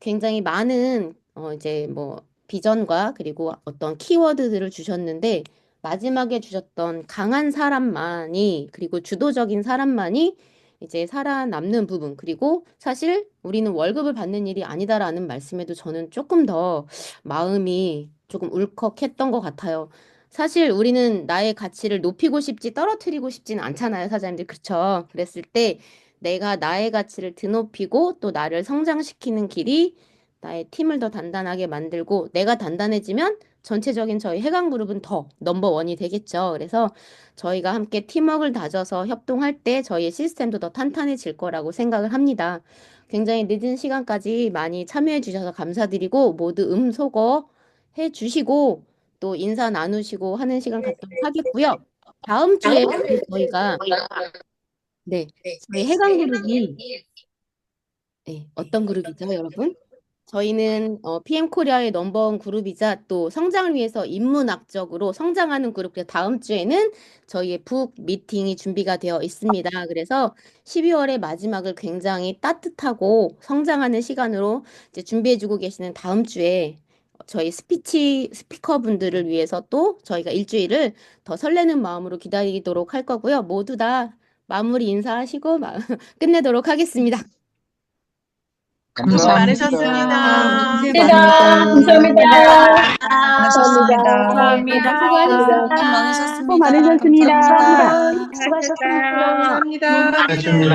굉장히 많은 이제 뭐 비전과 그리고 어떤 키워드들을 주셨는데 마지막에 주셨던 강한 사람만이 그리고 주도적인 사람만이 이제 살아남는 부분 그리고 사실 우리는 월급을 받는 일이 아니다라는 말씀에도 저는 조금 더 마음이 조금 울컥했던 것 같아요. 사실 우리는 나의 가치를 높이고 싶지 떨어뜨리고 싶지는 않잖아요, 사장님들. 그렇죠? 그랬을 때 내가 나의 가치를 드높이고 또 나를 성장시키는 길이 나의 팀을 더 단단하게 만들고 내가 단단해지면 전체적인 저희 해강그룹은 더 넘버원이 되겠죠. 그래서 저희가 함께 팀워크를 다져서 협동할 때 저희의 시스템도 더 탄탄해질 거라고 생각을 합니다. 굉장히 늦은 시간까지 많이 참여해 주셔서 감사드리고 모두 소거 해 주시고 또 인사 나누시고 하는 시간 갖도록 하겠고요. 다음 주에 저희가 네, 저희 해강그룹이 네, 어떤 그룹이죠, 여러분? 저희는 PM 코리아의 넘버원 그룹이자 또 성장을 위해서 인문학적으로 성장하는 그룹. 그래서 다음 주에는 저희의 북 미팅이 준비가 되어 있습니다. 그래서 12월의 마지막을 굉장히 따뜻하고 성장하는 시간으로 이제 준비해주고 계시는 다음 주에 저희 스피커분들을 위해서 또 저희가 일주일을 더 설레는 마음으로 기다리도록 할 거고요. 모두 다 마무리 인사하시고 끝내도록 하겠습니다. 수고 많으셨습니다. 고생 감사합니다. 많으셨습니다. 감사합니다. 수고하셨습니다. 수고 많으셨습니다. 감사합니다. 수고하셨습니다.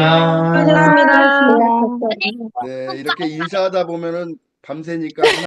네, 이렇게 인사하다 보면은 밤새니까